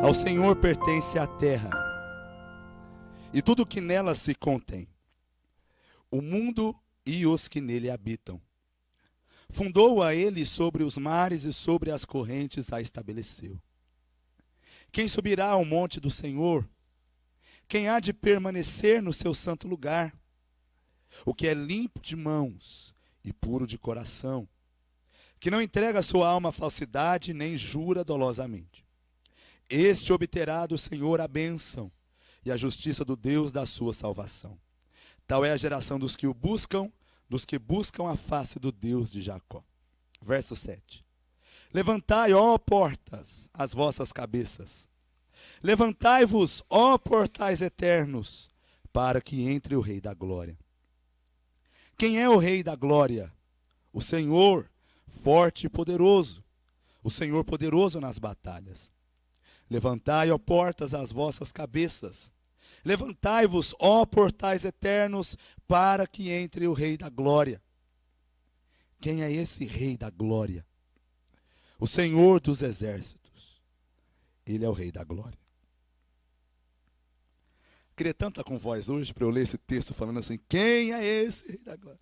Ao Senhor pertence a terra e tudo o que nela se contém, o mundo e os que nele habitam. Fundou-a ele sobre os mares e sobre as correntes a estabeleceu. Quem subirá ao monte do Senhor? Quem há de permanecer no seu santo lugar? O que é limpo de mãos e puro de coração, que não entrega a sua alma à falsidade, nem jura dolosamente. Este obterá do Senhor a bênção e a justiça do Deus da sua salvação. Tal é a geração dos que buscam a face do Deus de Jacó. Verso 7. Levantai, ó portas, as vossas cabeças. Levantai-vos, ó portais eternos, para que entre o Rei da Glória. Quem é o Rei da Glória? O Senhor, forte e poderoso, o Senhor poderoso nas batalhas. Levantai, ó portas, as vossas cabeças. Levantai-vos, ó portais eternos, para que entre o Rei da Glória. Quem é esse Rei da Glória? O Senhor dos exércitos. Ele é o Rei da Glória. Queria tanto estar com voz hoje para eu ler esse texto falando assim: quem é esse Rei da Glória?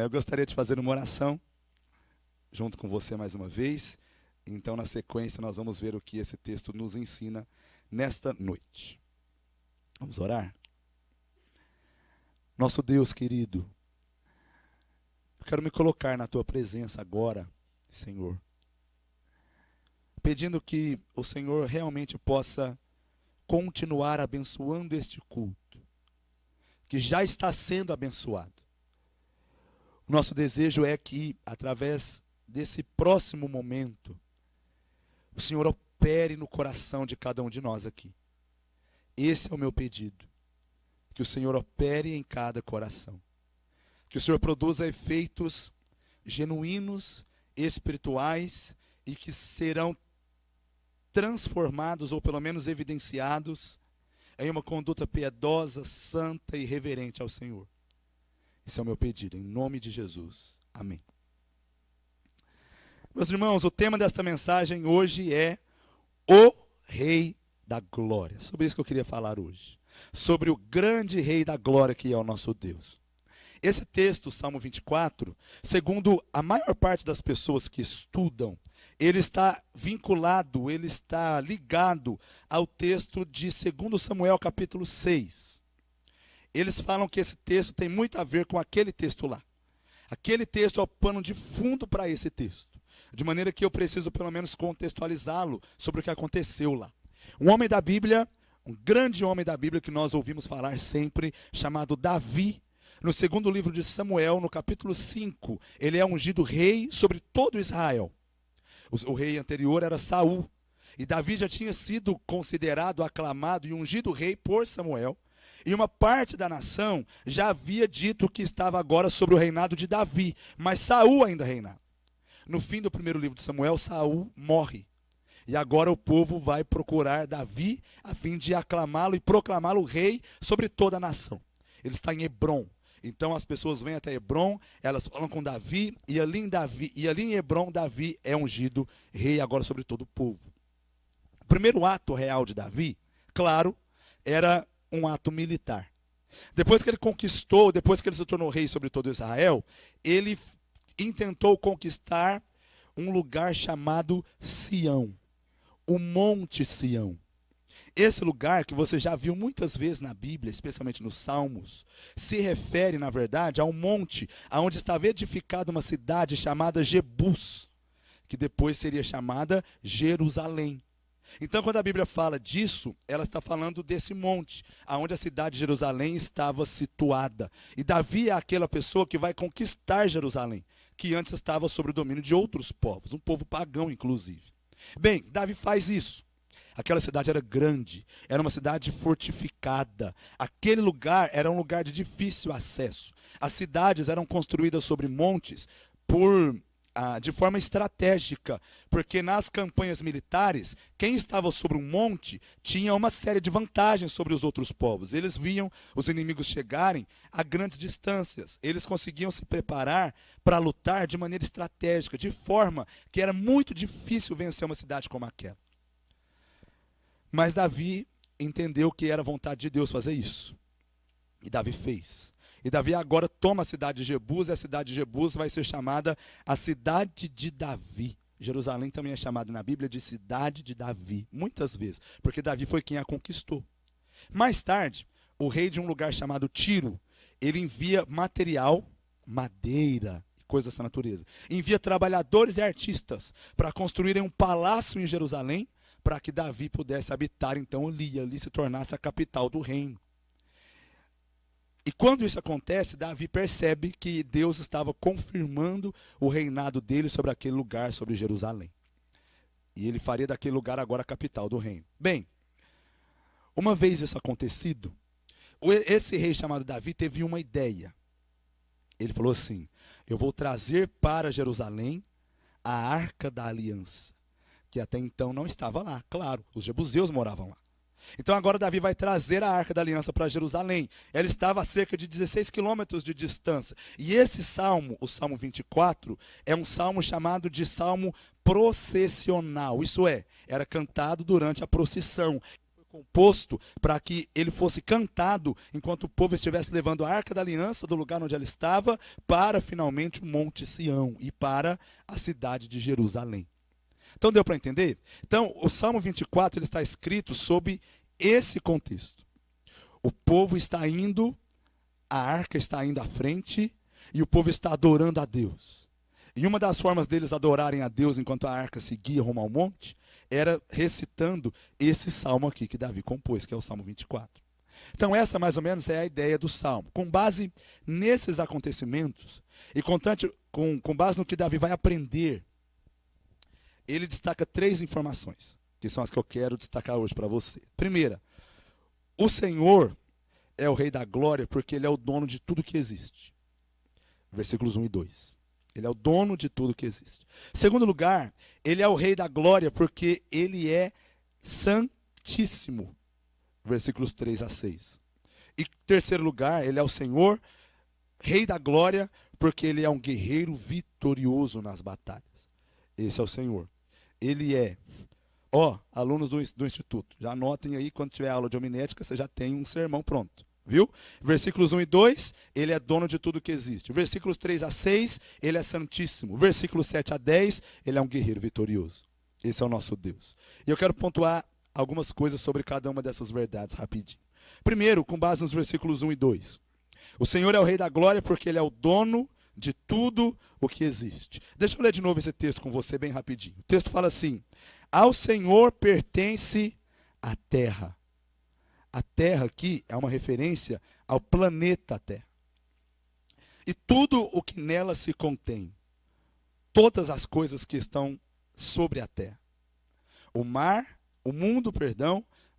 Eu gostaria de fazer uma oração junto com você mais uma vez. Então, na sequência, nós vamos ver o que esse texto nos ensina nesta noite. Vamos orar? Nosso Deus querido, eu quero me colocar na Tua presença agora, Senhor, pedindo que o Senhor realmente possa continuar abençoando este culto, que já está sendo abençoado. O nosso desejo é que, através desse próximo momento, o Senhor opere no coração de cada um de nós aqui. Esse é o meu pedido. Que o Senhor opere em cada coração. Que o Senhor produza efeitos genuínos, espirituais e que serão transformados ou pelo menos evidenciados em uma conduta piedosa, santa e reverente ao Senhor. Esse é o meu pedido, em nome de Jesus. Amém. Meus irmãos, o tema desta mensagem hoje é o Rei da Glória. Sobre isso que eu queria falar hoje. Sobre o grande Rei da Glória que é o nosso Deus. Esse texto, Salmo 24, segundo a maior parte das pessoas que estudam, ele está vinculado, ele está ligado ao texto de 2 Samuel capítulo 6. Eles falam que esse texto tem muito a ver com aquele texto lá. Aquele texto é o pano de fundo para esse texto. De maneira que eu preciso pelo menos contextualizá-lo sobre o que aconteceu lá. Um homem da Bíblia, um grande homem da Bíblia que nós ouvimos falar sempre, chamado Davi, no segundo livro de Samuel, no capítulo 5, ele é ungido rei sobre todo Israel. O rei anterior era Saul, e Davi já tinha sido considerado, aclamado e ungido rei por Samuel, e uma parte da nação já havia dito que estava agora sobre o reinado de Davi, mas Saul ainda reinava. No fim do primeiro livro de Samuel, Saul morre. E agora o povo vai procurar Davi a fim de aclamá-lo e proclamá-lo rei sobre toda a nação. Ele está em Hebrom. Então as pessoas vêm até Hebrom, elas falam com Davi, e ali em Hebrom, Davi é ungido rei agora sobre todo o povo. O primeiro ato real de Davi, claro, era um ato militar. Depois que ele conquistou, depois que ele se tornou rei sobre todo Israel, ele intentou conquistar um lugar chamado Sião, o Monte Sião. Esse lugar, que você já viu muitas vezes na Bíblia, especialmente nos Salmos, se refere, na verdade, a um monte onde estava edificada uma cidade chamada Jebus, que depois seria chamada Jerusalém. Então, quando a Bíblia fala disso, ela está falando desse monte, onde a cidade de Jerusalém estava situada. E Davi é aquela pessoa que vai conquistar Jerusalém, que antes estava sob o domínio de outros povos, um povo pagão, inclusive. Bem, Davi faz isso. Aquela cidade era grande, era uma cidade fortificada. Aquele lugar era um lugar de difícil acesso. As cidades eram construídas sobre montes por de forma estratégica, porque nas campanhas militares, quem estava sobre um monte tinha uma série de vantagens sobre os outros povos. Eles viam os inimigos chegarem a grandes distâncias. Eles conseguiam se preparar para lutar de maneira estratégica, de forma que era muito difícil vencer uma cidade como aquela. Mas Davi entendeu que era vontade de Deus fazer isso. E Davi fez. E Davi agora toma a cidade de Jebus, e a cidade de Jebus vai ser chamada a cidade de Davi. Jerusalém também é chamada na Bíblia de cidade de Davi, muitas vezes, porque Davi foi quem a conquistou. Mais tarde, o rei de um lugar chamado Tiro, ele envia material, madeira e coisas dessa natureza. Envia trabalhadores e artistas para construírem um palácio em Jerusalém, para que Davi pudesse habitar então ali se tornasse a capital do reino. E quando isso acontece, Davi percebe que Deus estava confirmando o reinado dele sobre aquele lugar, sobre Jerusalém. E ele faria daquele lugar agora a capital do reino. Bem, uma vez isso acontecido, esse rei chamado Davi teve uma ideia. Ele falou assim: eu vou trazer para Jerusalém a Arca da Aliança, que até então não estava lá. Claro, os jebuseus moravam lá. Então agora Davi vai trazer a Arca da Aliança para Jerusalém. Ela estava a cerca de 16 quilômetros de distância. E esse salmo, o Salmo 24, é um salmo chamado de salmo processional. Isso é, era cantado durante a procissão. Foi composto para que ele fosse cantado enquanto o povo estivesse levando a Arca da Aliança do lugar onde ela estava para finalmente o Monte Sião e para a cidade de Jerusalém. Então deu para entender? Então o Salmo 24 ele está escrito sob esse contexto. O povo está indo, a arca está indo à frente e o povo está adorando a Deus. E uma das formas deles adorarem a Deus enquanto a arca seguia rumo ao monte era recitando esse salmo aqui que Davi compôs, que é o Salmo 24. Então essa mais ou menos é a ideia do salmo. Com base nesses acontecimentos e com base no que Davi vai aprender, ele destaca 3 informações, que são as que eu quero destacar hoje para você. Primeira, o Senhor é o Rei da Glória porque Ele é o dono de tudo que existe. Versículos 1 e 2. Ele é o dono de tudo que existe. Segundo lugar, Ele é o Rei da Glória porque Ele é santíssimo. Versículos 3 a 6. E terceiro lugar, Ele é o Senhor, Rei da Glória, porque Ele é um guerreiro vitorioso nas batalhas. Esse é o Senhor. Ele é, alunos do Instituto, já anotem aí, quando tiver aula de homilética, você já tem um sermão pronto, viu? Versículos 1 e 2, ele é dono de tudo que existe. Versículos 3 a 6, ele é santíssimo. Versículos 7 a 10, ele é um guerreiro vitorioso. Esse é o nosso Deus. E eu quero pontuar algumas coisas sobre cada uma dessas verdades rapidinho. Primeiro, com base nos versículos 1 e 2. O Senhor é o Rei da Glória porque Ele é o dono de tudo o que existe. Deixa eu ler de novo esse texto com você bem rapidinho. O texto fala assim: ao Senhor pertence a terra. A terra aqui é uma referência ao planeta Terra. E tudo o que nela se contém. Todas as coisas que estão sobre a terra. O mar, o mundo,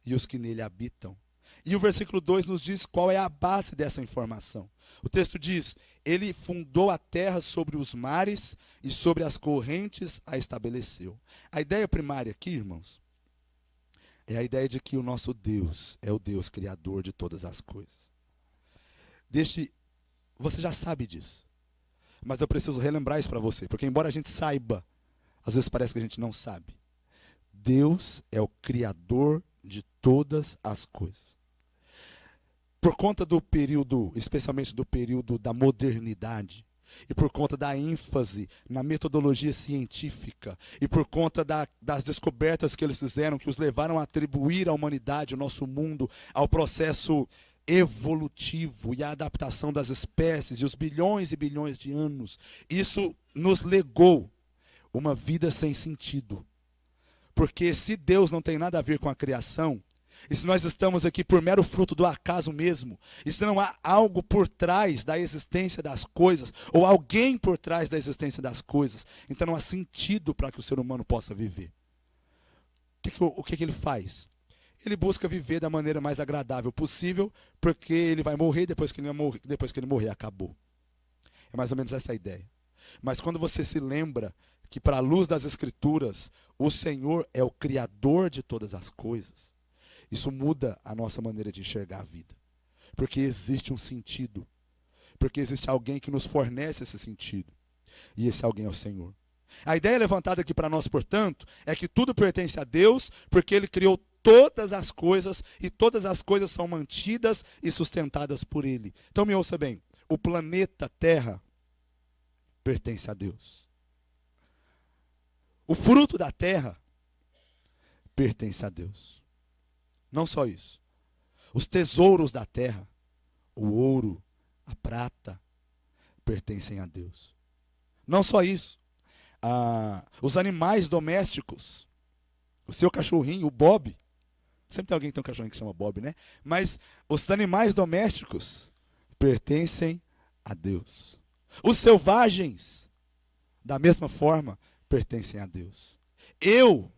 e os que nele habitam. E o versículo 2 nos diz qual é a base dessa informação. O texto diz: ele fundou a terra sobre os mares e sobre as correntes a estabeleceu. A ideia primária aqui, irmãos, é a ideia de que o nosso Deus é o Deus criador de todas as coisas. Você já sabe disso, mas eu preciso relembrar isso para você, porque embora a gente saiba, às vezes parece que a gente não sabe. Deus é o criador de todas as coisas. Por conta do período, especialmente do período da modernidade, e por conta da ênfase na metodologia científica, e por conta das descobertas que eles fizeram, que os levaram a atribuir à humanidade, o nosso mundo, ao processo evolutivo e à adaptação das espécies, e os bilhões e bilhões de anos, isso nos legou uma vida sem sentido. Porque se Deus não tem nada a ver com a criação, e se nós estamos aqui por mero fruto do acaso mesmo, e se não há algo por trás da existência das coisas, ou alguém por trás da existência das coisas, então não há sentido para que o ser humano possa viver. O que ele faz? Ele busca viver da maneira mais agradável possível, porque ele vai morrer, depois que ele morrer, acabou. É mais ou menos essa a ideia. Mas quando você se lembra que, para a luz das Escrituras, o Senhor é o Criador de todas as coisas, isso muda a nossa maneira de enxergar a vida. Porque existe um sentido. Porque existe alguém que nos fornece esse sentido. E esse alguém é o Senhor. A ideia levantada aqui para nós, portanto, é que tudo pertence a Deus, porque Ele criou todas as coisas, e todas as coisas são mantidas e sustentadas por Ele. Então me ouça bem, o planeta Terra pertence a Deus. O fruto da terra pertence a Deus. Não só isso. Os tesouros da terra, o ouro, a prata, pertencem a Deus. Não só isso. Os animais domésticos, o seu cachorrinho, o Bob, sempre tem alguém que tem um cachorrinho que chama Bob, né? Mas os animais domésticos pertencem a Deus. Os selvagens, da mesma forma, pertencem a Deus. Eu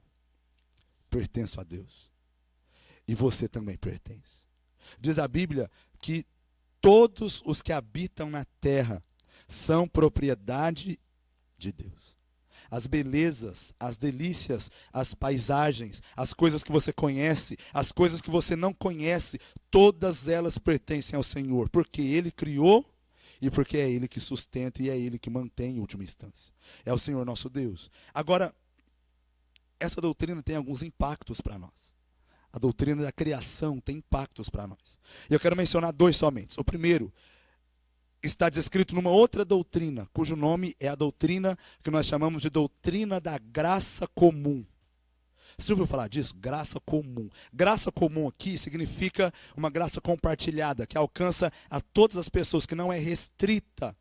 pertenço a Deus. E você também pertence. Diz a Bíblia que todos os que habitam na terra são propriedade de Deus. As belezas, as delícias, as paisagens, as coisas que você conhece, as coisas que você não conhece, todas elas pertencem ao Senhor, porque Ele criou e porque é Ele que sustenta e é Ele que mantém em última instância. É o Senhor nosso Deus. Agora, essa doutrina tem alguns impactos para nós. A doutrina da criação tem impactos para nós. E eu quero mencionar dois somente. O primeiro está descrito numa outra doutrina, cujo nome é a doutrina que nós chamamos de doutrina da graça comum. Você já ouviu falar disso? Graça comum. Graça comum aqui significa uma graça compartilhada, que alcança a todas as pessoas, que não é restrita.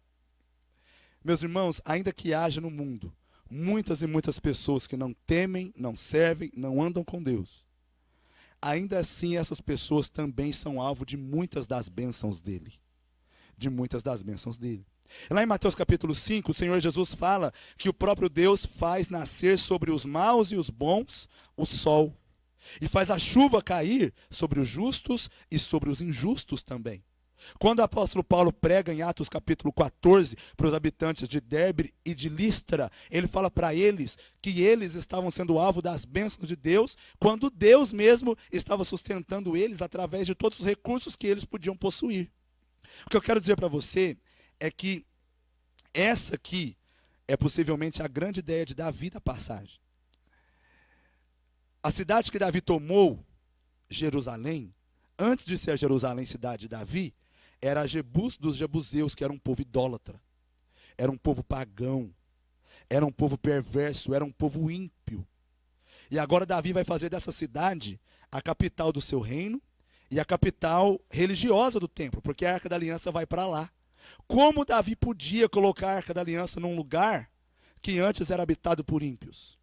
Meus irmãos, ainda que haja no mundo muitas e muitas pessoas que não temem, não servem, não andam com Deus, ainda assim essas pessoas também são alvo de muitas das bênçãos dele. De muitas das bênçãos dele. Lá em Mateus capítulo 5, o Senhor Jesus fala que o próprio Deus faz nascer sobre os maus e os bons o sol, e faz a chuva cair sobre os justos e sobre os injustos também. Quando o apóstolo Paulo prega em Atos capítulo 14 para os habitantes de Derbe e de Listra, ele fala para eles que eles estavam sendo alvo das bênçãos de Deus, quando Deus mesmo estava sustentando eles através de todos os recursos que eles podiam possuir. O que eu quero dizer para você é que essa aqui é possivelmente a grande ideia de Davi da passagem. A cidade que Davi tomou, Jerusalém, antes de ser Jerusalém cidade de Davi, era a Jebus dos Jebuseus, que era um povo idólatra, era um povo pagão, era um povo perverso, era um povo ímpio. E agora Davi vai fazer dessa cidade a capital do seu reino, e a capital religiosa do templo, porque a Arca da Aliança vai para lá. Como Davi podia colocar a Arca da Aliança num lugar que antes era habitado por ímpios?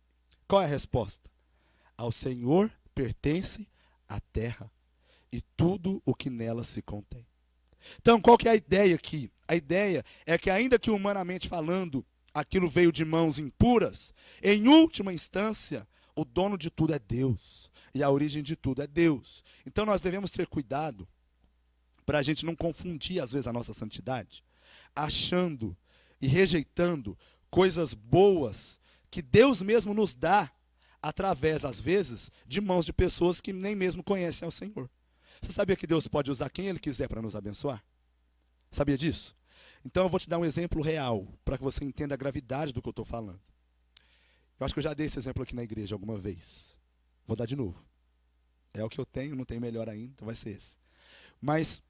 Qual é a resposta? Ao Senhor pertence a terra e tudo o que nela se contém. Então, qual que é a ideia aqui? A ideia é que, ainda que humanamente falando, aquilo veio de mãos impuras, em última instância, o dono de tudo é Deus. E a origem de tudo é Deus. Então nós devemos ter cuidado para a gente não confundir, às vezes, a nossa santidade, achando e rejeitando coisas boas que Deus mesmo nos dá, através, às vezes, de mãos de pessoas que nem mesmo conhecem ao Senhor. Você sabia que Deus pode usar quem Ele quiser para nos abençoar? Sabia disso? Então eu vou te dar um exemplo real, para que você entenda a gravidade do que eu estou falando. Eu acho que eu já dei esse exemplo aqui na igreja alguma vez. Vou dar de novo. É o que eu tenho, não tenho melhor ainda, então vai ser esse. Mas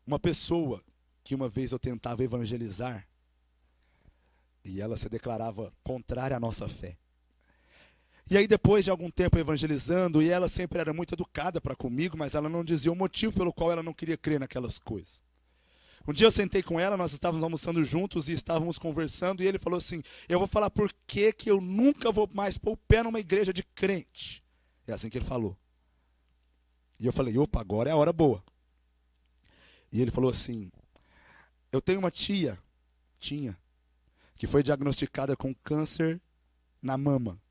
uma pessoa que uma vez eu tentava evangelizar, e ela se declarava contrária à nossa fé. E aí depois de algum tempo evangelizando, e ela sempre era muito educada para comigo, mas ela não dizia o motivo pelo qual ela não queria crer naquelas coisas. Um dia eu sentei com ela, nós estávamos almoçando juntos e estávamos conversando, e ele falou assim: eu vou falar por que eu nunca vou mais pôr o pé numa igreja de crente. É assim que ele falou. E eu falei: opa, agora é a hora boa. E ele falou assim: eu tenho uma tinha, que foi diagnosticada com câncer na mama.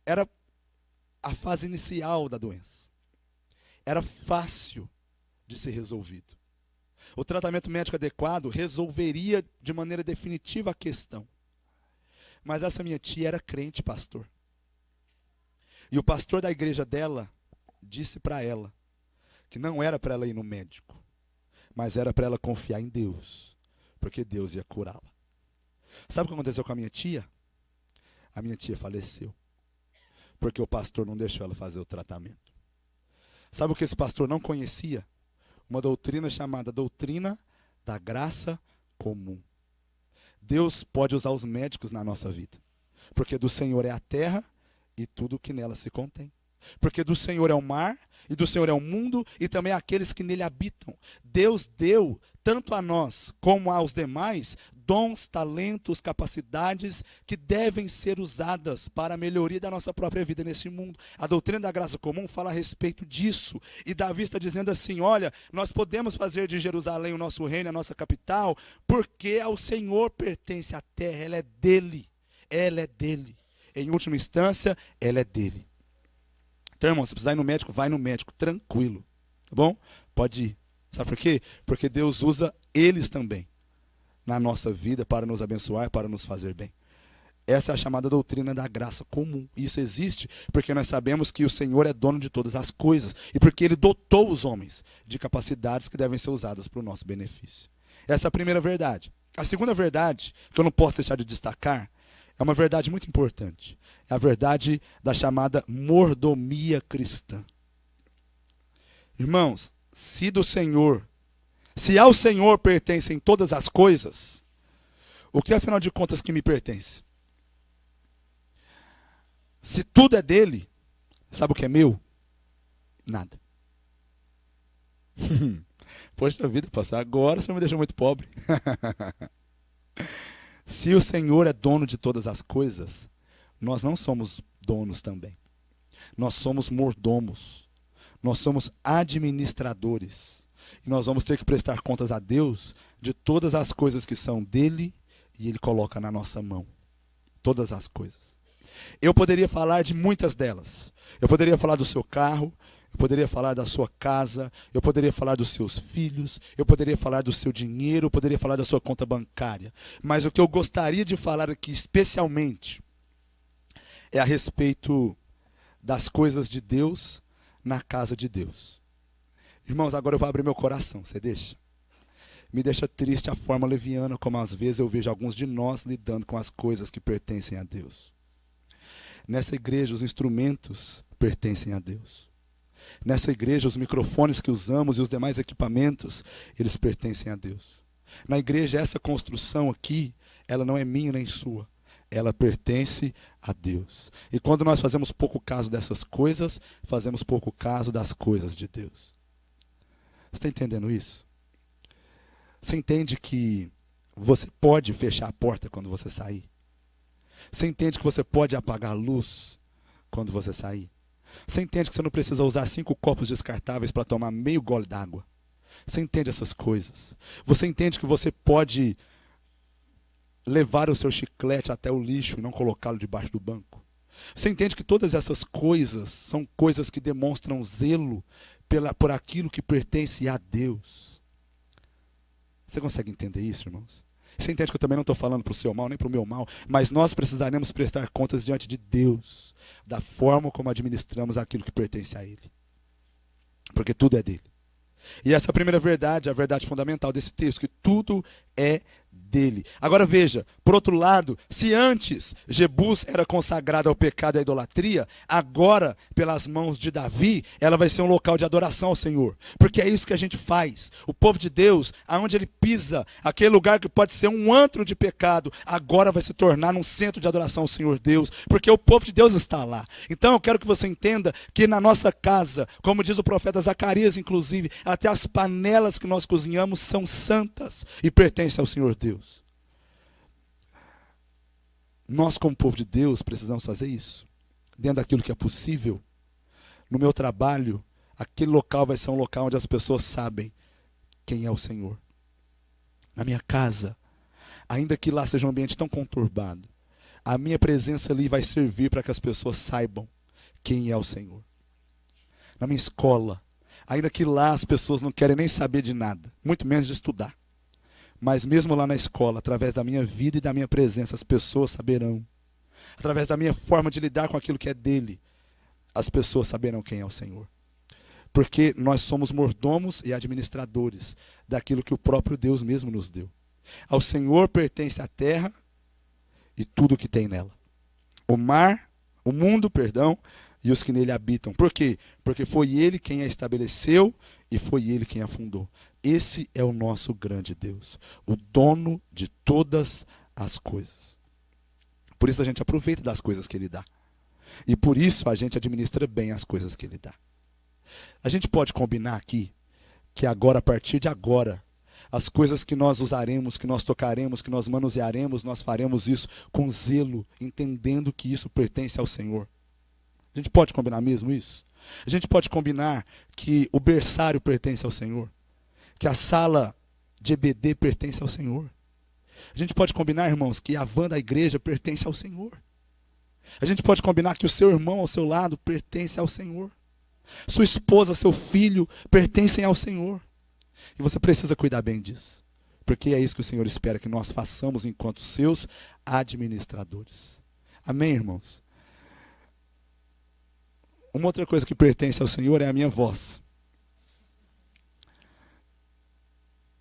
Era a fase inicial da doença. Era fácil de ser resolvido. o tratamento médico adequado resolveria de maneira definitiva a questão. Mas essa minha tia era crente, pastor. E o pastor da igreja dela disse para ela que não era para ela ir no médico, mas era para ela confiar em Deus, porque Deus ia curá-la. Sabe o que aconteceu com a minha tia? A minha tia faleceu, porque o pastor não deixou ela fazer o tratamento. Sabe o que esse pastor não conhecia? Uma doutrina chamada doutrina da graça comum. Deus pode usar os médicos na nossa vida, porque do Senhor é a terra e tudo o que nela se contém. Porque do Senhor é o mar, e do Senhor é o mundo, e também aqueles que nele habitam. Deus deu, tanto a nós como aos demais, dons, talentos, capacidades que devem ser usadas para a melhoria da nossa própria vida nesse mundo. A doutrina da graça comum fala a respeito disso. E Davi está dizendo assim, olha, nós podemos fazer de Jerusalém o nosso reino, a nossa capital, porque ao Senhor pertence a terra, ela é dele. Ela é dele. Em última instância, ela é dele. Então, irmão, se precisar ir no médico, vai no médico, tranquilo, tá bom? Pode ir. Sabe por quê? Porque Deus usa eles também na nossa vida para nos abençoar, para nos fazer bem. Essa é a chamada doutrina da graça comum. Isso existe porque nós sabemos que o Senhor é dono de todas as coisas e porque Ele dotou os homens de capacidades que devem ser usadas para o nosso benefício. Essa é a primeira verdade. A segunda verdade, que eu não posso deixar de destacar, é uma verdade muito importante. É a verdade da chamada mordomia cristã. Irmãos, se ao Senhor pertencem todas as coisas, o que afinal de contas que me pertence? Se tudo é dele, sabe o que é meu? Nada. Poxa vida, pastor, agora você me deixou muito pobre. Se o Senhor é dono de todas as coisas, nós não somos donos também. Nós somos mordomos. Nós somos administradores. E nós vamos ter que prestar contas a Deus de todas as coisas que são dele e Ele coloca na nossa mão. Todas as coisas. Eu poderia falar de muitas delas. Eu poderia falar do seu carro. Eu poderia falar da sua casa, eu poderia falar dos seus filhos, eu poderia falar do seu dinheiro, eu poderia falar da sua conta bancária. Mas o que eu gostaria de falar aqui especialmente é a respeito das coisas de Deus na casa de Deus. Irmãos, agora eu vou abrir meu coração, você deixa? Me deixa triste a forma leviana como às vezes eu vejo alguns de nós lidando com as coisas que pertencem a Deus. Nessa igreja os instrumentos pertencem a Deus. Nessa igreja, os microfones que usamos e os demais equipamentos, eles pertencem a Deus. Na igreja, essa construção aqui, ela não é minha nem sua. Ela pertence a Deus. E quando nós fazemos pouco caso dessas coisas, fazemos pouco caso das coisas de Deus. Você está entendendo isso? Você entende que você pode fechar a porta quando você sair? Você entende que você pode apagar a luz quando você sair? Você entende que você não precisa usar 5 copos descartáveis para tomar meio gole d'água? Você entende essas coisas? Você entende que você pode levar o seu chiclete até o lixo e não colocá-lo debaixo do banco? Você entende que todas essas coisas são coisas que demonstram zelo por aquilo que pertence a Deus? Você consegue entender isso, irmãos? Você entende que eu também não estou falando para o seu mal, nem para o meu mal, mas nós precisaremos prestar contas diante de Deus, da forma como administramos aquilo que pertence a Ele. Porque tudo é dele. E essa é a primeira verdade, a verdade fundamental desse texto, que tudo é dele. Agora veja, por outro lado, se antes Jebus era consagrada ao pecado e à idolatria, agora, pelas mãos de Davi, ela vai ser um local de adoração ao Senhor. Porque é isso que a gente faz. O povo de Deus, aonde ele pisa, aquele lugar que pode ser um antro de pecado, agora vai se tornar um centro de adoração ao Senhor Deus, porque o povo de Deus está lá. Então eu quero que você entenda que na nossa casa, como diz o profeta Zacarias, inclusive, até as panelas que nós cozinhamos são santas e pertencem ao Senhor Deus. Nós, como povo de Deus, precisamos fazer isso. Dentro daquilo que é possível. No meu trabalho, aquele local vai ser um local onde as pessoas sabem quem é o Senhor. Na minha casa, ainda que lá seja um ambiente tão conturbado, a minha presença ali vai servir para que as pessoas saibam quem é o Senhor. Na minha escola, Ainda que lá as pessoas não querem nem saber de nada, muito menos de estudar. Mas mesmo lá na escola, através da minha vida e da minha presença, as pessoas saberão. Através da minha forma de lidar com aquilo que é dele, as pessoas saberão quem é o Senhor. Porque nós somos mordomos e administradores daquilo que o próprio Deus mesmo nos deu. Ao Senhor pertence a terra e tudo que tem nela. O mar, o mundo, e os que nele habitam. Por quê? Porque foi ele quem a estabeleceu e foi ele quem a fundou. Esse é o nosso grande Deus, o dono de todas as coisas. Por isso a gente aproveita das coisas que ele dá. E por isso a gente administra bem as coisas que ele dá. A gente pode combinar aqui que agora, a partir de agora, as coisas que nós usaremos, que nós tocaremos, que nós manusearemos, nós faremos isso com zelo, entendendo que isso pertence ao Senhor. A gente pode combinar mesmo isso? A gente pode combinar que o berçário pertence ao Senhor? Que a sala de EBD pertence ao Senhor? A gente pode combinar, irmãos, que a van da igreja pertence ao Senhor? A gente pode combinar que o seu irmão ao seu lado pertence ao Senhor? Sua esposa, seu filho pertencem ao Senhor? E você precisa cuidar bem disso, porque é isso que o Senhor espera que nós façamos enquanto seus administradores. Amém, irmãos? Uma outra coisa que pertence ao Senhor é a minha voz.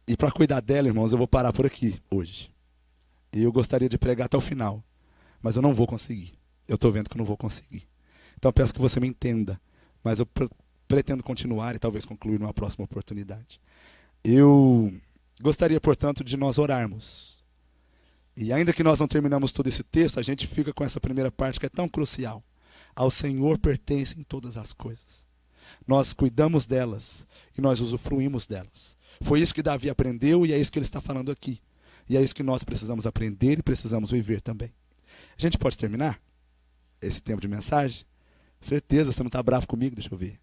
E para cuidar dela, irmãos, eu vou parar por aqui hoje. E eu gostaria de pregar até o final, mas eu não vou conseguir. Eu estou vendo que eu não vou conseguir. Então eu peço que você me entenda, mas eu pretendo continuar e talvez concluir numa próxima oportunidade. Eu gostaria, portanto, de nós orarmos. E ainda que nós não terminamos todo esse texto, a gente fica com essa primeira parte que é tão crucial. Ao Senhor pertencem todas as coisas. Nós cuidamos delas e nós usufruímos delas. Foi isso que Davi aprendeu e é isso que ele está falando aqui. E é isso que nós precisamos aprender e precisamos viver também. A gente pode terminar esse tempo de mensagem? Certeza, você não está bravo comigo? Deixa eu ver.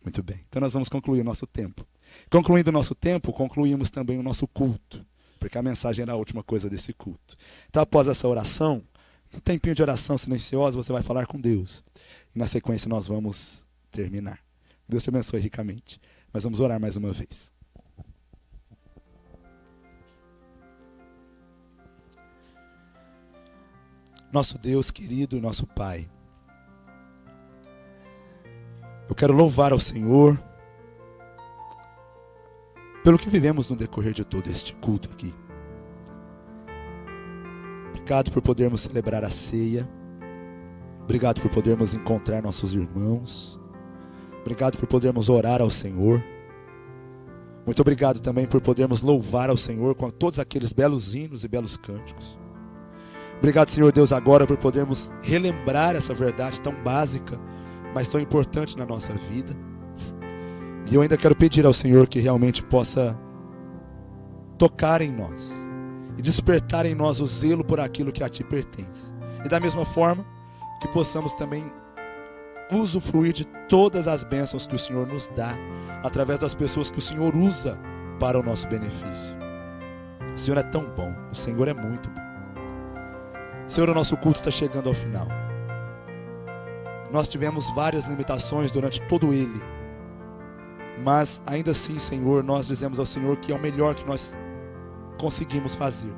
Muito bem. Então nós vamos concluir o nosso tempo. Concluindo o nosso tempo, concluímos também o nosso culto. Porque a mensagem era a última coisa desse culto. Então após essa oração, um tempinho de oração silenciosa, você vai falar com Deus. E na sequência nós vamos terminar. Deus te abençoe ricamente. Nós vamos orar mais uma vez. Nosso Deus querido, nosso Pai, eu quero louvar ao Senhor pelo que vivemos no decorrer de todo este culto aqui. Obrigado por podermos celebrar a ceia. Obrigado por podermos encontrar nossos irmãos. Obrigado por podermos orar ao Senhor. Muito obrigado também por podermos louvar ao Senhor com todos aqueles belos hinos e belos cânticos. Obrigado, Senhor Deus, agora por podermos relembrar essa verdade tão básica, mas tão importante na nossa vida. E eu ainda quero pedir ao Senhor que realmente possa tocar em nós e despertar em nós o zelo por aquilo que a Ti pertence. E da mesma forma, que possamos também usufruir de todas as bênçãos que o Senhor nos dá, através das pessoas que o Senhor usa para o nosso benefício. O Senhor é tão bom, o Senhor é muito bom. Senhor, o nosso culto está chegando ao final. Nós tivemos várias limitações durante todo ele, mas ainda assim, Senhor, nós dizemos ao Senhor que é o melhor que nós conseguimos fazer.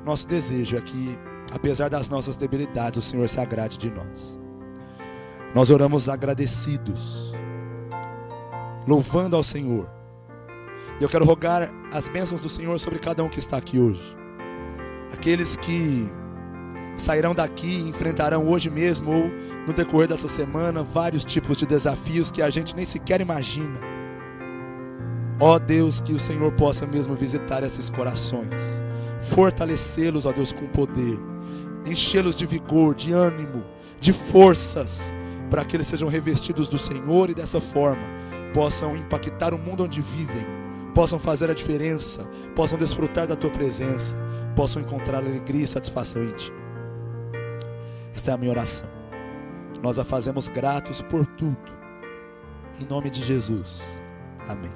Nosso desejo é que, apesar das nossas debilidades, o Senhor se agrade de nós. Nós oramos agradecidos, louvando ao Senhor. E eu quero rogar as bênçãos do Senhor sobre cada um que está aqui hoje. Aqueles que sairão daqui e enfrentarão hoje mesmo ou no decorrer dessa semana vários tipos de desafios que a gente nem sequer imagina. Ó Deus, que o Senhor possa mesmo visitar esses corações, fortalecê-los, ó Deus, com poder, enchê-los de vigor, de ânimo, de forças, para que eles sejam revestidos do Senhor e dessa forma possam impactar o mundo onde vivem, possam fazer a diferença, possam desfrutar da Tua presença, possam encontrar alegria e satisfação em Ti. Esta é a minha oração. Nós a fazemos gratos por tudo. Em nome de Jesus. Amém.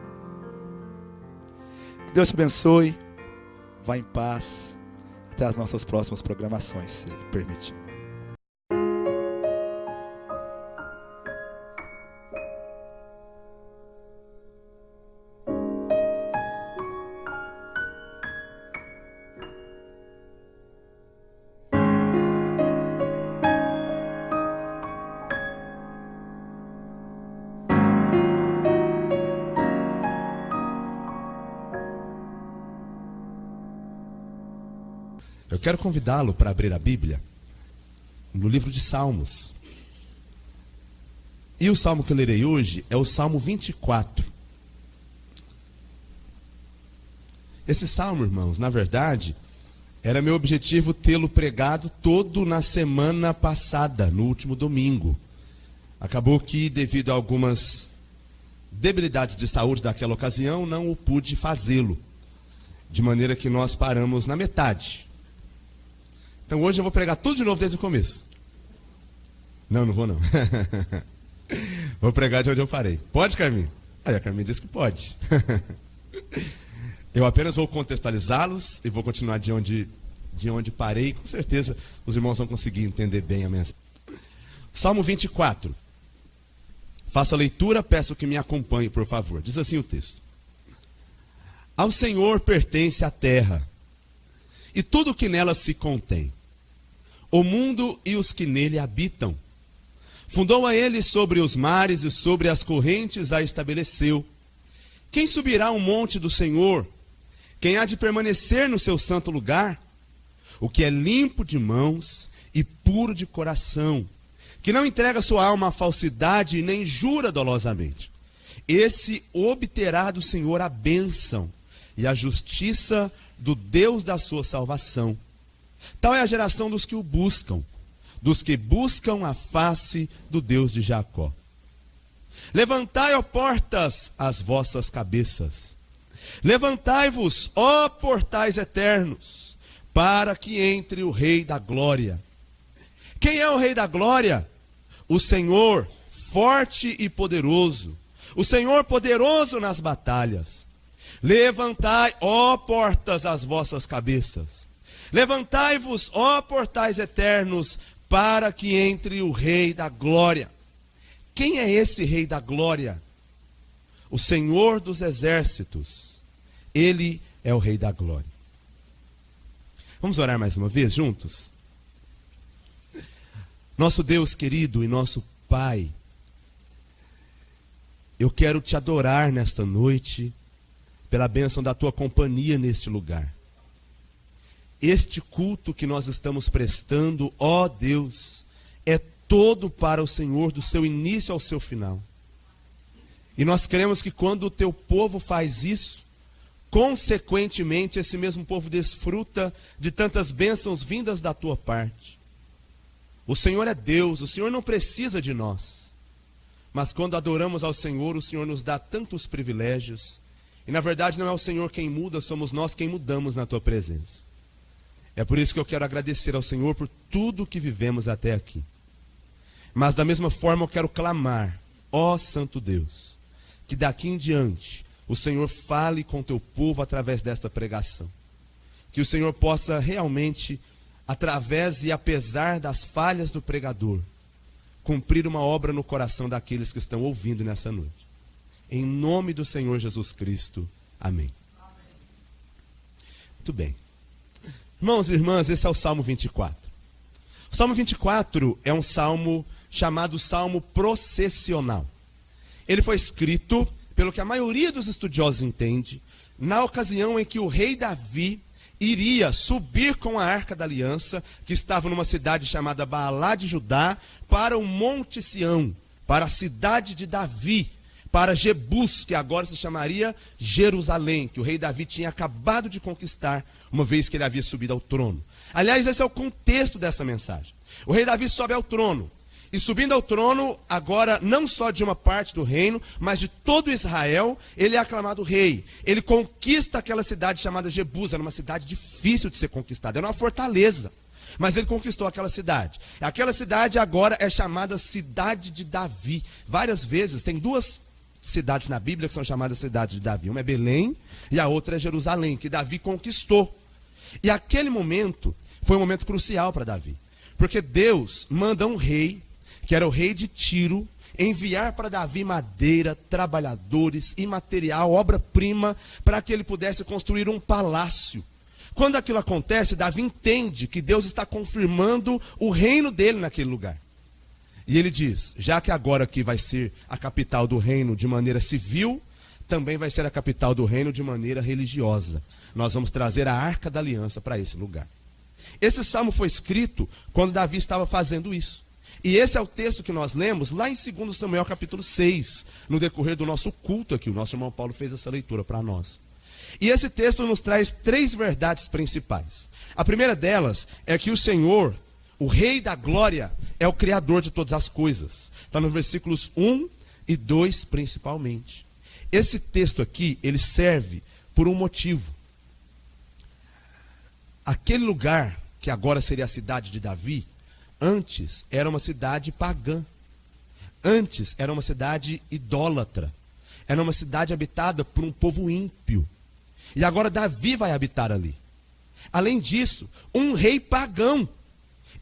Que Deus te abençoe. Vá em paz. Até as nossas próximas programações, se Ele permitir. Eu quero convidá-lo para abrir a Bíblia no livro de Salmos. E o salmo que eu lerei hoje é o Salmo 24. Esse salmo, irmãos, na verdade, era meu objetivo tê-lo pregado todo na semana passada, no último domingo. Acabou que, devido a algumas debilidades de saúde daquela ocasião, não o pude fazê-lo. De maneira que nós paramos na metade. Então hoje eu vou pregar tudo de novo desde o começo. Não vou não. Vou pregar de onde eu parei. Pode, Carminha? Aí a Carminha disse que pode. Eu apenas vou contextualizá-los e vou continuar de onde parei. Com certeza os irmãos vão conseguir entender bem a mensagem. Salmo 24. Faço a leitura, peço que me acompanhe, por favor. Diz assim o texto. Ao Senhor pertence a terra, e tudo o que nela se contém, o mundo e os que nele habitam. Fundou a ele sobre os mares e sobre as correntes a estabeleceu. Quem subirá ao monte do Senhor? Quem há de permanecer no seu santo lugar? O que é limpo de mãos e puro de coração, que não entrega sua alma à falsidade e nem jura dolosamente. Esse obterá do Senhor a bênção e a justiça do Deus da sua salvação. Tal é a geração dos que o buscam, dos que buscam a face do Deus de Jacó. Levantai, ó portas, as vossas cabeças. Levantai-vos, ó portais eternos, para que entre o Rei da Glória. Quem é o Rei da Glória? O Senhor, forte e poderoso. O Senhor poderoso nas batalhas. Levantai, ó portas, as vossas cabeças. Levantai-vos, ó portais eternos, para que entre o Rei da Glória. Quem é esse Rei da Glória? O Senhor dos exércitos. Ele é o Rei da Glória. Vamos orar mais uma vez juntos? Nosso Deus querido e nosso Pai, eu quero te adorar nesta noite, pela bênção da tua companhia neste lugar. Este culto que nós estamos prestando, ó Deus, é todo para o Senhor, do seu início ao seu final. E nós queremos que quando o teu povo faz isso, consequentemente esse mesmo povo desfruta de tantas bênçãos vindas da tua parte. O Senhor é Deus, o Senhor não precisa de nós. Mas quando adoramos ao Senhor, o Senhor nos dá tantos privilégios. E na verdade não é o Senhor quem muda, somos nós quem mudamos na tua presença. É por isso que eu quero agradecer ao Senhor por tudo que vivemos até aqui. Mas da mesma forma eu quero clamar, ó Santo Deus, que daqui em diante o Senhor fale com o teu povo através desta pregação. Que o Senhor possa realmente, através e apesar das falhas do pregador, cumprir uma obra no coração daqueles que estão ouvindo nessa noite. Em nome do Senhor Jesus Cristo. Amém. Muito bem. Irmãos e irmãs, esse é o Salmo 24. O Salmo 24 é um salmo chamado Salmo processional. Ele foi escrito, pelo que a maioria dos estudiosos entende, na ocasião em que o rei Davi iria subir com a Arca da Aliança, que estava numa cidade chamada Baalá de Judá, para o Monte Sião, para a cidade de Davi, para Jebus, que agora se chamaria Jerusalém, que o rei Davi tinha acabado de conquistar, uma vez que ele havia subido ao trono. Aliás, esse é o contexto dessa mensagem. O rei Davi sobe ao trono, e subindo ao trono, agora não só de uma parte do reino, mas de todo Israel, ele é aclamado rei. Ele conquista aquela cidade chamada Jebus, era uma cidade difícil de ser conquistada, era uma fortaleza. Mas ele conquistou aquela cidade. Aquela cidade agora é chamada Cidade de Davi. Várias vezes, tem duas cidades na Bíblia que são chamadas Cidade de Davi. Uma é Belém e a outra é Jerusalém, que Davi conquistou. E aquele momento foi um momento crucial para Davi. Porque Deus manda um rei, que era o rei de Tiro, enviar para Davi madeira, trabalhadores e material, obra-prima, para que ele pudesse construir um palácio. Quando aquilo acontece, Davi entende que Deus está confirmando o reino dele naquele lugar. E ele diz, já que agora aqui vai ser a capital do reino de maneira civil, também vai ser a capital do reino de maneira religiosa. Nós vamos trazer a Arca da Aliança para esse lugar. Esse salmo foi escrito quando Davi estava fazendo isso. E esse é o texto que nós lemos lá em 2 Samuel capítulo 6, no decorrer do nosso culto aqui. O nosso irmão Paulo fez essa leitura para nós. E esse texto nos traz 3 verdades principais. A primeira delas é que o Senhor, o Rei da Glória, é o Criador de todas as coisas. Está nos versículos 1 e 2 principalmente. Esse texto aqui, ele serve por um motivo. Aquele lugar, que agora seria a cidade de Davi, antes era uma cidade pagã. Antes era uma cidade idólatra. Era uma cidade habitada por um povo ímpio. E agora Davi vai habitar ali. Além disso, um rei pagão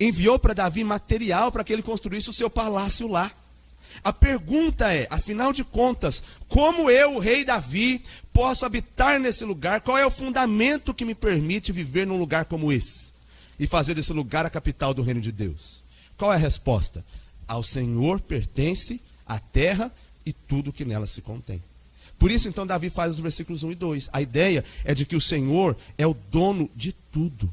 enviou para Davi material para que ele construísse o seu palácio lá. A pergunta é, afinal de contas, como eu, o rei Davi, posso habitar nesse lugar? Qual é o fundamento que me permite viver num lugar como esse? E fazer desse lugar a capital do reino de Deus? Qual é a resposta? Ao Senhor pertence a terra e tudo que nela se contém. Por isso, então, Davi faz os versículos 1 e 2. A ideia é de que o Senhor é o dono de tudo.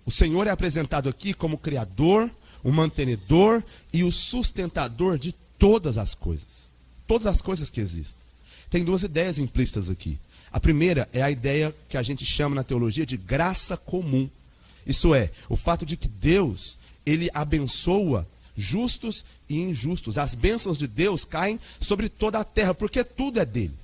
O Senhor é apresentado aqui como Criador, o mantenedor e o sustentador de todas as coisas. Todas as coisas que existem. Tem 2 ideias implícitas aqui. A primeira é a ideia que a gente chama na teologia de graça comum. Isso é, o fato de que Deus, ele abençoa justos e injustos. As bênçãos de Deus caem sobre toda a terra, porque tudo é dele.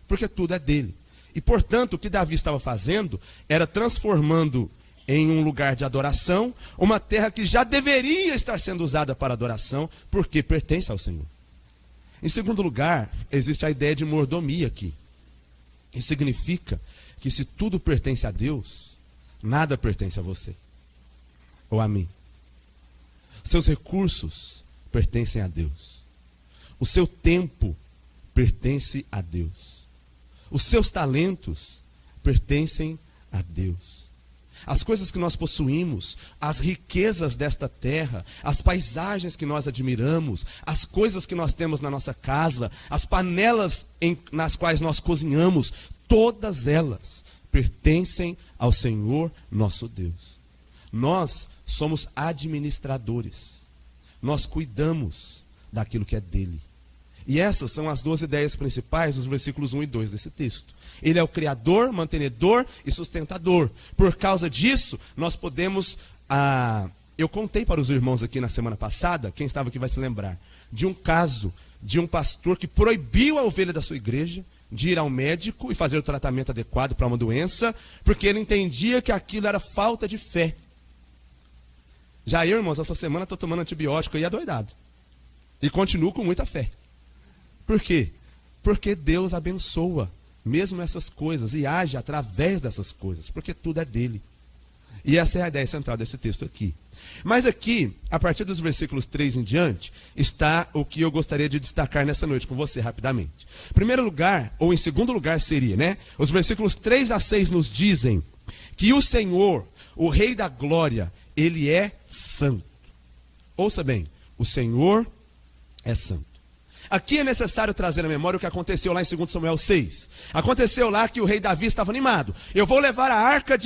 Porque tudo é dele. E, portanto, o que Davi estava fazendo era transformando em um lugar de adoração uma terra que já deveria estar sendo usada para adoração, porque pertence ao Senhor. Em segundo lugar, existe a ideia de mordomia aqui. Isso significa que se tudo pertence a Deus, nada pertence a você ou a mim. Seus recursos pertencem a Deus. O seu tempo pertence a Deus. Os seus talentos pertencem a Deus. As coisas que nós possuímos, as riquezas desta terra, as paisagens que nós admiramos, as coisas que nós temos na nossa casa, as panelas nas quais nós cozinhamos, todas elas pertencem ao Senhor nosso Deus. Nós somos administradores. Nós cuidamos daquilo que é dele. E essas são as 2 ideias principais dos versículos 1 e 2 desse texto. Ele é o Criador, mantenedor e sustentador. Por causa disso, nós podemos... eu contei para os irmãos aqui na semana passada, quem estava aqui vai se lembrar, de um caso de um pastor que proibiu a ovelha da sua igreja de ir ao médico e fazer o tratamento adequado para uma doença, porque ele entendia que aquilo era falta de fé. Já eu, irmãos, essa semana estou tomando antibiótico e adoidado. E continuo com muita fé. Por quê? Porque Deus abençoa mesmo essas coisas e age através dessas coisas, porque tudo é dele. E essa é a ideia central desse texto aqui. Mas aqui, a partir dos versículos 3 em diante, está o que eu gostaria de destacar nessa noite com você rapidamente. Em primeiro lugar, ou em segundo lugar seria, os versículos 3 a 6 nos dizem que o Senhor, o Rei da Glória, ele é santo. Ouça bem, o Senhor é santo. Aqui é necessário trazer à memória o que aconteceu lá em 2 Samuel 6. Aconteceu lá que o rei Davi estava animado. Eu vou levar a arca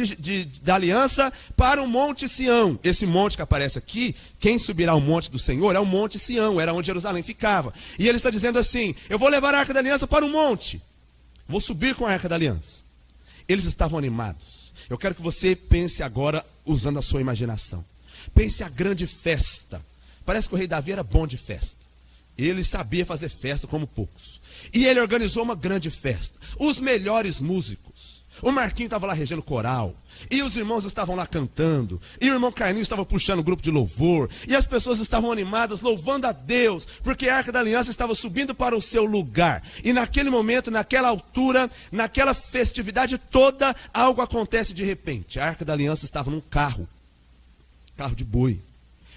da aliança para o monte Sião. Esse monte que aparece aqui, quem subirá ao monte do Senhor é o monte Sião, era onde Jerusalém ficava. E ele está dizendo assim, eu vou levar a arca da aliança para o monte. Vou subir com a arca da aliança. Eles estavam animados. Eu quero que você pense agora usando a sua imaginação. Pense a grande festa. Parece que o rei Davi era bom de festa. Ele sabia fazer festa como poucos. E ele organizou uma grande festa. Os melhores músicos. O Marquinho estava lá regendo coral. E os irmãos estavam lá cantando. E o irmão Carlinhos estava puxando o grupo de louvor. E as pessoas estavam animadas, louvando a Deus. Porque a Arca da Aliança estava subindo para o seu lugar. E naquele momento, naquela altura, naquela festividade toda, algo acontece de repente. A Arca da Aliança estava num carro. Carro de boi.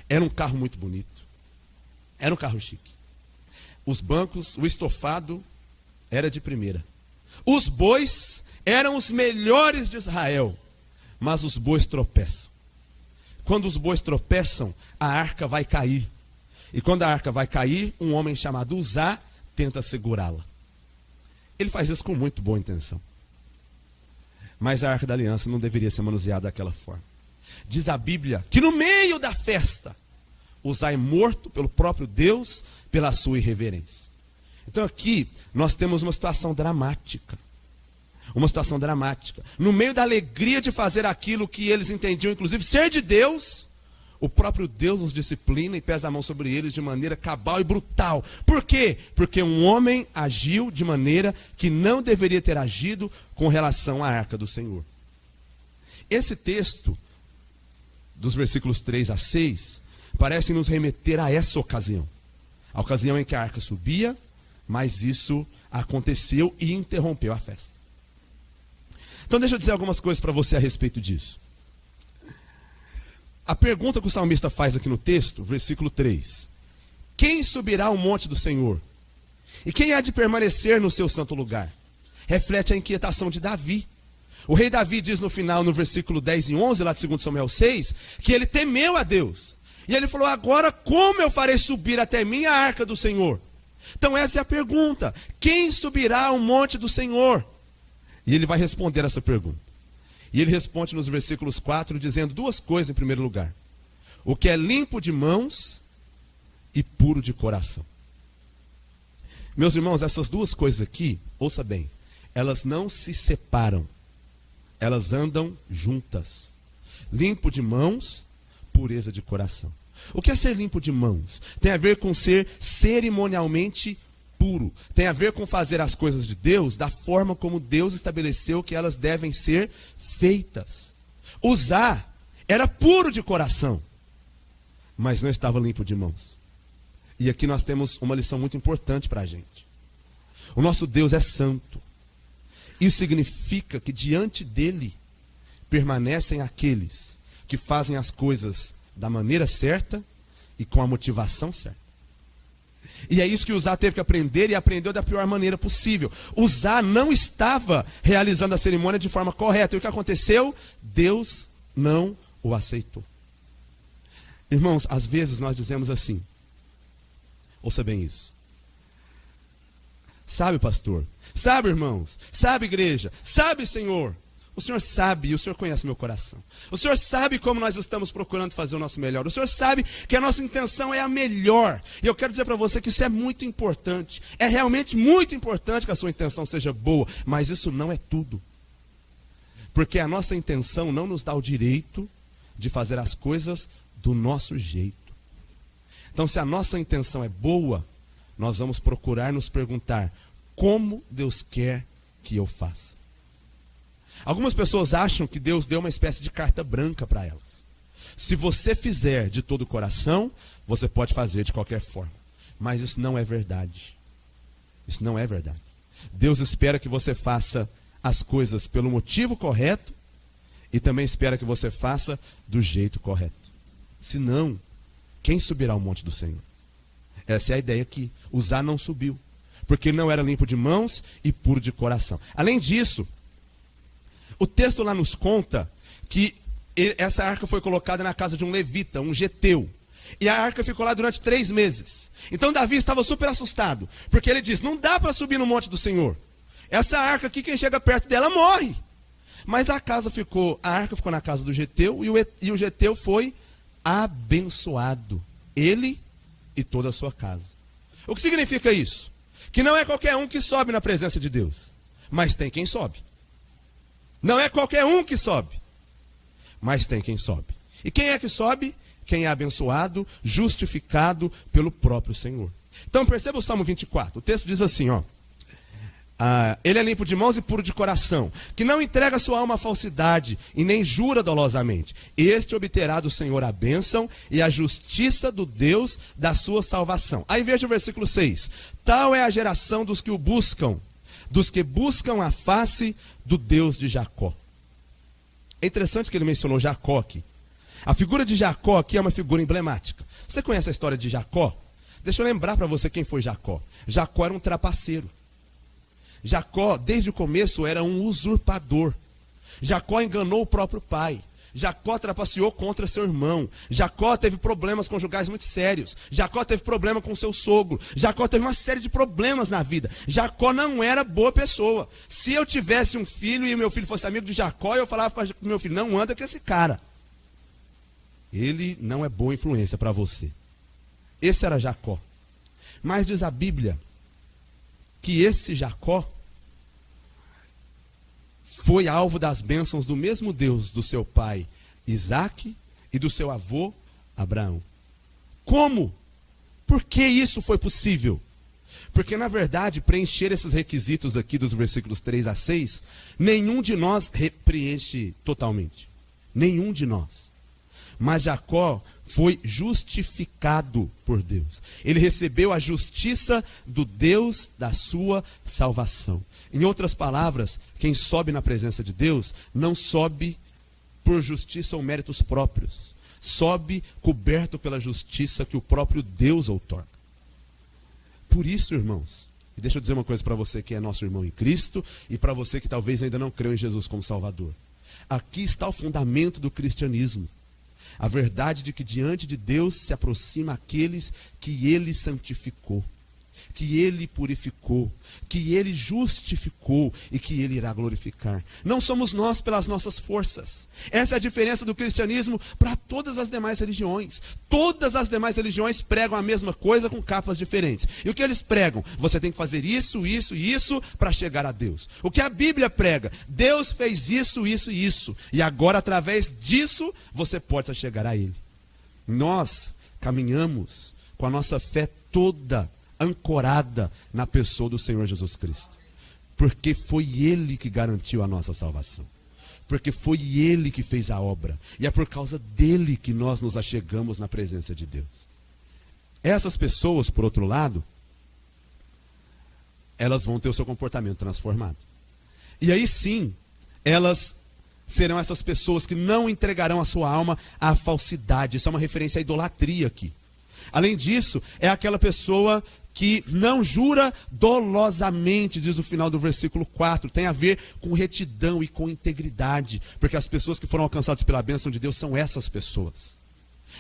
Era um carro muito bonito. Era um carro chique. Os bancos, o estofado era de primeira. Os bois eram os melhores de Israel. Mas os bois tropeçam. Quando os bois tropeçam, a arca vai cair. E quando a arca vai cair, um homem chamado Uzá tenta segurá-la. Ele faz isso com muito boa intenção. Mas a arca da aliança não deveria ser manuseada daquela forma. Diz a Bíblia que no meio da festa, Uzá é morto pelo próprio Deus, pela sua irreverência. Então aqui nós temos uma situação dramática. Uma situação dramática. No meio da alegria de fazer aquilo que eles entendiam, inclusive ser de Deus, o próprio Deus os disciplina e pesa a mão sobre eles de maneira cabal e brutal. Por quê? Porque um homem agiu de maneira que não deveria ter agido com relação à arca do Senhor. Esse texto, dos versículos 3 a 6, parece nos remeter a essa ocasião. A ocasião em que a arca subia, mas isso aconteceu e interrompeu a festa. Então deixa eu dizer algumas coisas para você a respeito disso. A pergunta que o salmista faz aqui no texto, versículo 3. Quem subirá ao monte do Senhor? E quem há de permanecer no seu santo lugar? Reflete a inquietação de Davi. O rei Davi diz no final, no versículo 10 e 11, lá de 2 Samuel 6, que ele temeu a Deus. E ele falou, agora como eu farei subir até mim a arca do Senhor? Então essa é a pergunta. Quem subirá ao monte do Senhor? E ele vai responder essa pergunta. E ele responde nos versículos 4, dizendo duas coisas em primeiro lugar. O que é limpo de mãos e puro de coração. Meus irmãos, essas duas coisas aqui, ouça bem, elas não se separam. Elas andam juntas. Limpo de mãos, pureza de coração. O que é ser limpo de mãos? Tem a ver com ser cerimonialmente puro. Tem a ver com fazer as coisas de Deus da forma como Deus estabeleceu que elas devem ser feitas. Uzá era puro de coração, mas não estava limpo de mãos. E aqui nós temos uma lição muito importante para a gente. O nosso Deus é santo. Isso significa que diante dele permanecem aqueles que fazem as coisas da maneira certa e com a motivação certa. E é isso que Uzá teve que aprender e aprendeu da pior maneira possível. Uzá não estava realizando a cerimônia de forma correta. E o que aconteceu? Deus não o aceitou. Irmãos, às vezes nós dizemos assim, ouça bem isso. Sabe, pastor? Sabe, irmãos? Sabe, igreja? Sabe, Senhor? O Senhor sabe e o Senhor conhece meu coração. O Senhor sabe como nós estamos procurando fazer o nosso melhor. O Senhor sabe que a nossa intenção é a melhor. E eu quero dizer para você que isso é muito importante. É realmente muito importante que a sua intenção seja boa. Mas isso não é tudo. Porque a nossa intenção não nos dá o direito de fazer as coisas do nosso jeito. Então, se a nossa intenção é boa, nós vamos procurar nos perguntar como Deus quer que eu faça. Algumas pessoas acham que Deus deu uma espécie de carta branca para elas. Se você fizer de todo o coração, você pode fazer de qualquer forma. Mas isso não é verdade. Isso não é verdade. Deus espera que você faça as coisas pelo motivo correto e também espera que você faça do jeito correto. Senão, quem subirá ao monte do Senhor? Essa é a ideia aqui. Uzá não subiu, porque ele não era limpo de mãos e puro de coração. Além disso, o texto lá nos conta que essa arca foi colocada na casa de um levita, um geteu. E a arca ficou lá durante 3 meses. Então Davi estava super assustado, porque ele diz, não dá para subir no monte do Senhor. Essa arca aqui, quem chega perto dela morre. Mas a arca ficou na casa do geteu e o geteu foi abençoado. Ele e toda a sua casa. O que significa isso? Que não é qualquer um que sobe na presença de Deus, mas tem quem sobe. Não é qualquer um que sobe, mas tem quem sobe. E quem é que sobe? Quem é abençoado, justificado pelo próprio Senhor. Então perceba o Salmo 24. O texto diz assim, ó. Ele é limpo de mãos e puro de coração, que não entrega sua alma à falsidade e nem jura dolosamente. Este obterá do Senhor a bênção e a justiça do Deus da sua salvação. Aí veja o versículo 6. Tal é a geração dos que o buscam, dos que buscam a face do Deus de Jacó. É interessante que ele mencionou Jacó aqui. A figura de Jacó aqui é uma figura emblemática. Você conhece a história de Jacó? Deixa eu lembrar para você quem foi Jacó. Jacó era um trapaceiro. Jacó, desde o começo, era um usurpador. Jacó enganou o próprio pai. Jacó trapaceou contra seu irmão. Jacó teve problemas conjugais muito sérios. Jacó teve problema com seu sogro. Jacó teve uma série de problemas na vida. Jacó não era boa pessoa. Se eu tivesse um filho e meu filho fosse amigo de Jacó, eu falava para meu filho, não anda com esse cara. ele não é boa influência para você. Esse era Jacó. Mas diz a Bíblia que esse Jacó foi alvo das bênçãos do mesmo Deus do seu pai Isaque e do seu avô Abraão. Como? Por que isso foi possível? Porque, na verdade, preencher esses requisitos aqui dos versículos 3 a 6, nenhum de nós preenche totalmente. Nenhum de nós. Mas Jacó foi justificado por Deus. Ele recebeu a justiça do Deus da sua salvação. Em outras palavras, quem sobe na presença de Deus não sobe por justiça ou méritos próprios. Sobe coberto pela justiça que o próprio Deus outorga. Por isso, irmãos, e deixa eu dizer uma coisa para você que é nosso irmão em Cristo e para você que talvez ainda não creu em Jesus como Salvador. Aqui está o fundamento do cristianismo. A verdade de que diante de Deus se aproxima aqueles que Ele santificou, que Ele purificou, que Ele justificou e que Ele irá glorificar. Não somos nós pelas nossas forças. Essa é a diferença do cristianismo para todas as demais religiões. Todas as demais religiões pregam a mesma coisa com capas diferentes. E o que eles pregam? Você tem que fazer isso, isso e isso para chegar a Deus. O que a Bíblia prega? Deus fez isso, isso e isso. E agora, através disso, você pode chegar a Ele. Nós caminhamos com a nossa fé toda ancorada na pessoa do Senhor Jesus Cristo. Porque foi Ele que garantiu a nossa salvação. Porque foi Ele que fez a obra. E é por causa dele que nós nos achegamos na presença de Deus. Essas pessoas, por outro lado, elas vão ter o seu comportamento transformado. E aí sim, elas serão essas pessoas que não entregarão a sua alma à falsidade. Isso é uma referência à idolatria aqui. Além disso, é aquela pessoa que não jura dolosamente, diz o final do versículo 4, tem a ver com retidão e com integridade, porque as pessoas que foram alcançadas pela bênção de Deus são essas pessoas.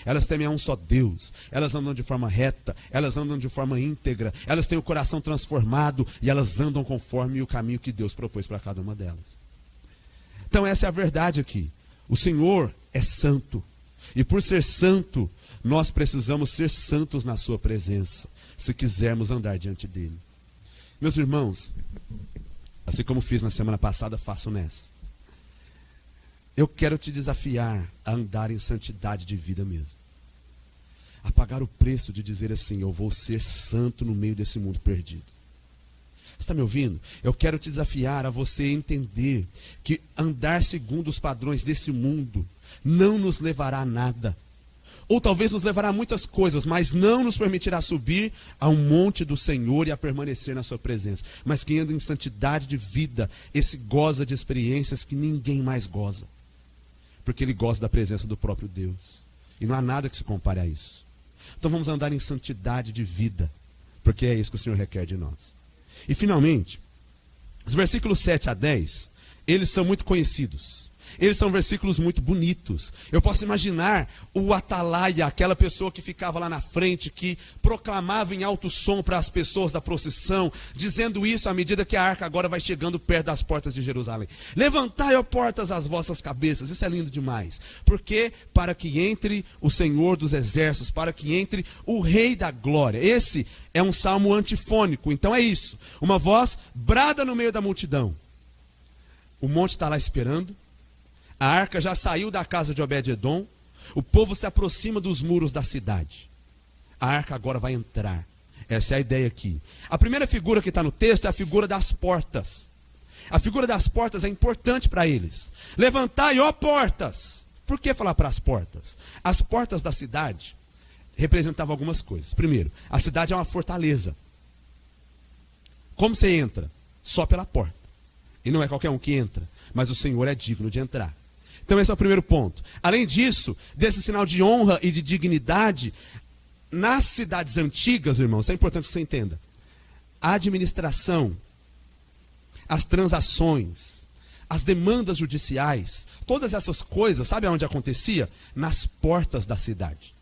Elas temem a um só Deus, elas andam de forma reta, elas andam de forma íntegra, elas têm o coração transformado e elas andam conforme o caminho que Deus propôs para cada uma delas. Então essa é a verdade aqui. O Senhor é santo, e por ser santo, nós precisamos ser santos na sua presença, se quisermos andar diante dele. Meus irmãos, assim como fiz na semana passada, faço nessa. Eu quero te desafiar a andar em santidade de vida mesmo. A pagar o preço de dizer assim, eu vou ser santo no meio desse mundo perdido. Você está me ouvindo? Eu quero te desafiar a você entender que andar segundo os padrões desse mundo não nos levará a nada. Ou talvez nos levará a muitas coisas, mas não nos permitirá subir ao monte do Senhor e a permanecer na sua presença. Mas quem anda em santidade de vida, esse goza de experiências que ninguém mais goza. Porque ele goza da presença do próprio Deus. E não há nada que se compare a isso. Então vamos andar em santidade de vida, porque é isso que o Senhor requer de nós. E finalmente, os versículos 7 a 10, eles são muito conhecidos. Eles são versículos muito bonitos. Eu posso imaginar o atalaia, aquela pessoa que ficava lá na frente, que proclamava em alto som para as pessoas da procissão, dizendo isso à medida que a arca agora vai chegando perto das portas de Jerusalém. Levantai, ó portas, as vossas cabeças. Isso é lindo demais. Porque para que entre o Senhor dos exércitos, para que entre o Rei da glória. Esse é um salmo antifônico. Então é isso. Uma voz brada no meio da multidão. O monte está lá esperando. A arca já saiu da casa de Obed-edom. O povo se aproxima dos muros da cidade. A arca agora vai entrar. Essa é a ideia aqui. A primeira figura que está no texto é a figura das portas. A figura das portas é importante para eles. Levantai, ó portas. Por que falar para as portas? As portas da cidade representavam algumas coisas. Primeiro, a cidade é uma fortaleza. Como você entra? Só pela porta. E não é qualquer um que entra, mas o Senhor é digno de entrar. Então esse é o primeiro ponto. Além disso, desse sinal de honra e de dignidade, nas cidades antigas, irmãos, é importante que você entenda. A administração, as transações, as demandas judiciais, todas essas coisas, sabe aonde acontecia? Nas portas da cidade.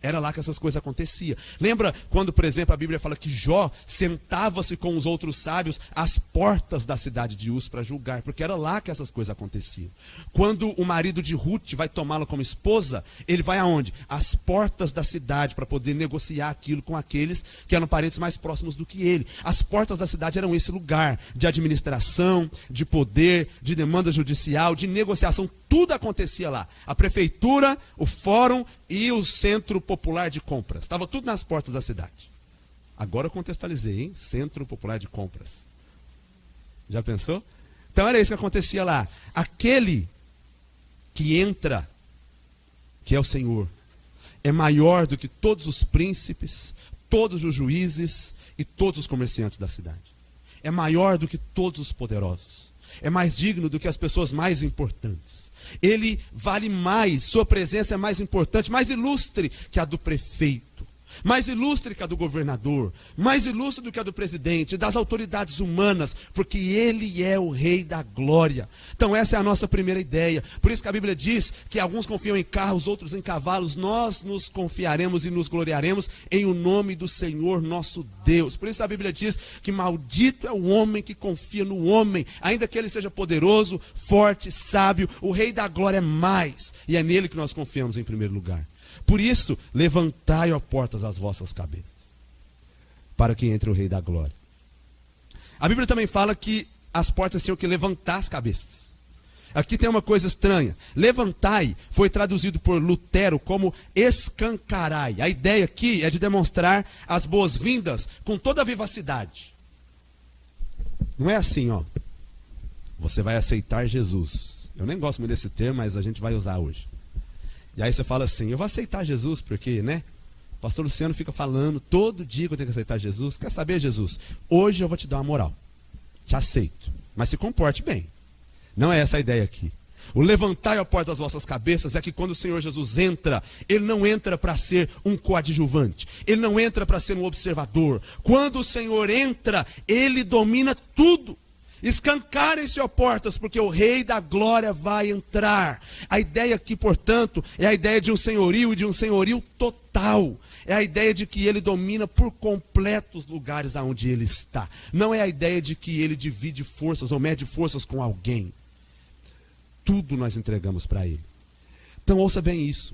Era lá que essas coisas aconteciam. Lembra quando, por exemplo, a Bíblia fala que Jó sentava-se com os outros sábios às portas da cidade de Uz para julgar, porque era lá que essas coisas aconteciam. Quando o marido de Ruth vai tomá-la como esposa, ele vai aonde? Às portas da cidade para poder negociar aquilo com aqueles que eram parentes mais próximos do que ele. As portas da cidade eram esse lugar de administração, de poder, de demanda judicial, de negociação. Tudo acontecia lá. A prefeitura, o fórum e o centro popular de compras. Estava tudo nas portas da cidade. Agora eu contextualizei, hein? Centro popular de compras. Já pensou? Então era isso que acontecia lá. Aquele que entra, que é o Senhor, é maior do que todos os príncipes, todos os juízes e todos os comerciantes da cidade. É maior do que todos os poderosos. É mais digno do que as pessoas mais importantes. Ele vale mais, sua presença é mais importante, mais ilustre que a do prefeito, mais ilustre que a do governador, mais ilustre do que a do presidente, das autoridades humanas, porque ele é o Rei da glória. Então essa é a nossa primeira ideia. Por isso que a Bíblia diz que alguns confiam em carros, outros em cavalos. Nós nos confiaremos e nos gloriaremos em o nome do Senhor nosso Deus. Por isso a Bíblia diz que maldito é o homem que confia no homem, ainda que ele seja poderoso, forte, sábio. O Rei da glória é mais, e é nele que nós confiamos em primeiro lugar. Por isso, levantai, ó portas, as vossas cabeças, para que entre o Rei da glória. A Bíblia também fala que as portas tinham que levantar as cabeças. Aqui tem uma coisa estranha. Levantai foi traduzido por Lutero como escancarai. A ideia aqui é de demonstrar as boas-vindas com toda a vivacidade. Não é assim, ó. Você vai aceitar Jesus. Eu nem gosto muito desse termo, mas a gente vai usar hoje. E aí você fala assim, eu vou aceitar Jesus, porque, né? O pastor Luciano fica falando todo dia que eu tenho que aceitar Jesus. Quer saber, Jesus? Hoje eu vou te dar uma moral. Te aceito. Mas se comporte bem. Não é essa a ideia aqui. O levantai a porta das vossas cabeças é que quando o Senhor Jesus entra, Ele não entra para ser um coadjuvante. Ele não entra para ser um observador. Quando o Senhor entra, Ele domina tudo. Escancarem-se, ó portas, porque o Rei da glória vai entrar. A ideia aqui, portanto, é a ideia de um senhorio e de um senhorio total. É a ideia de que ele domina por completo os lugares aonde ele está. Não é a ideia de que ele divide forças ou mede forças com alguém. Tudo nós entregamos para ele. Então ouça bem isso.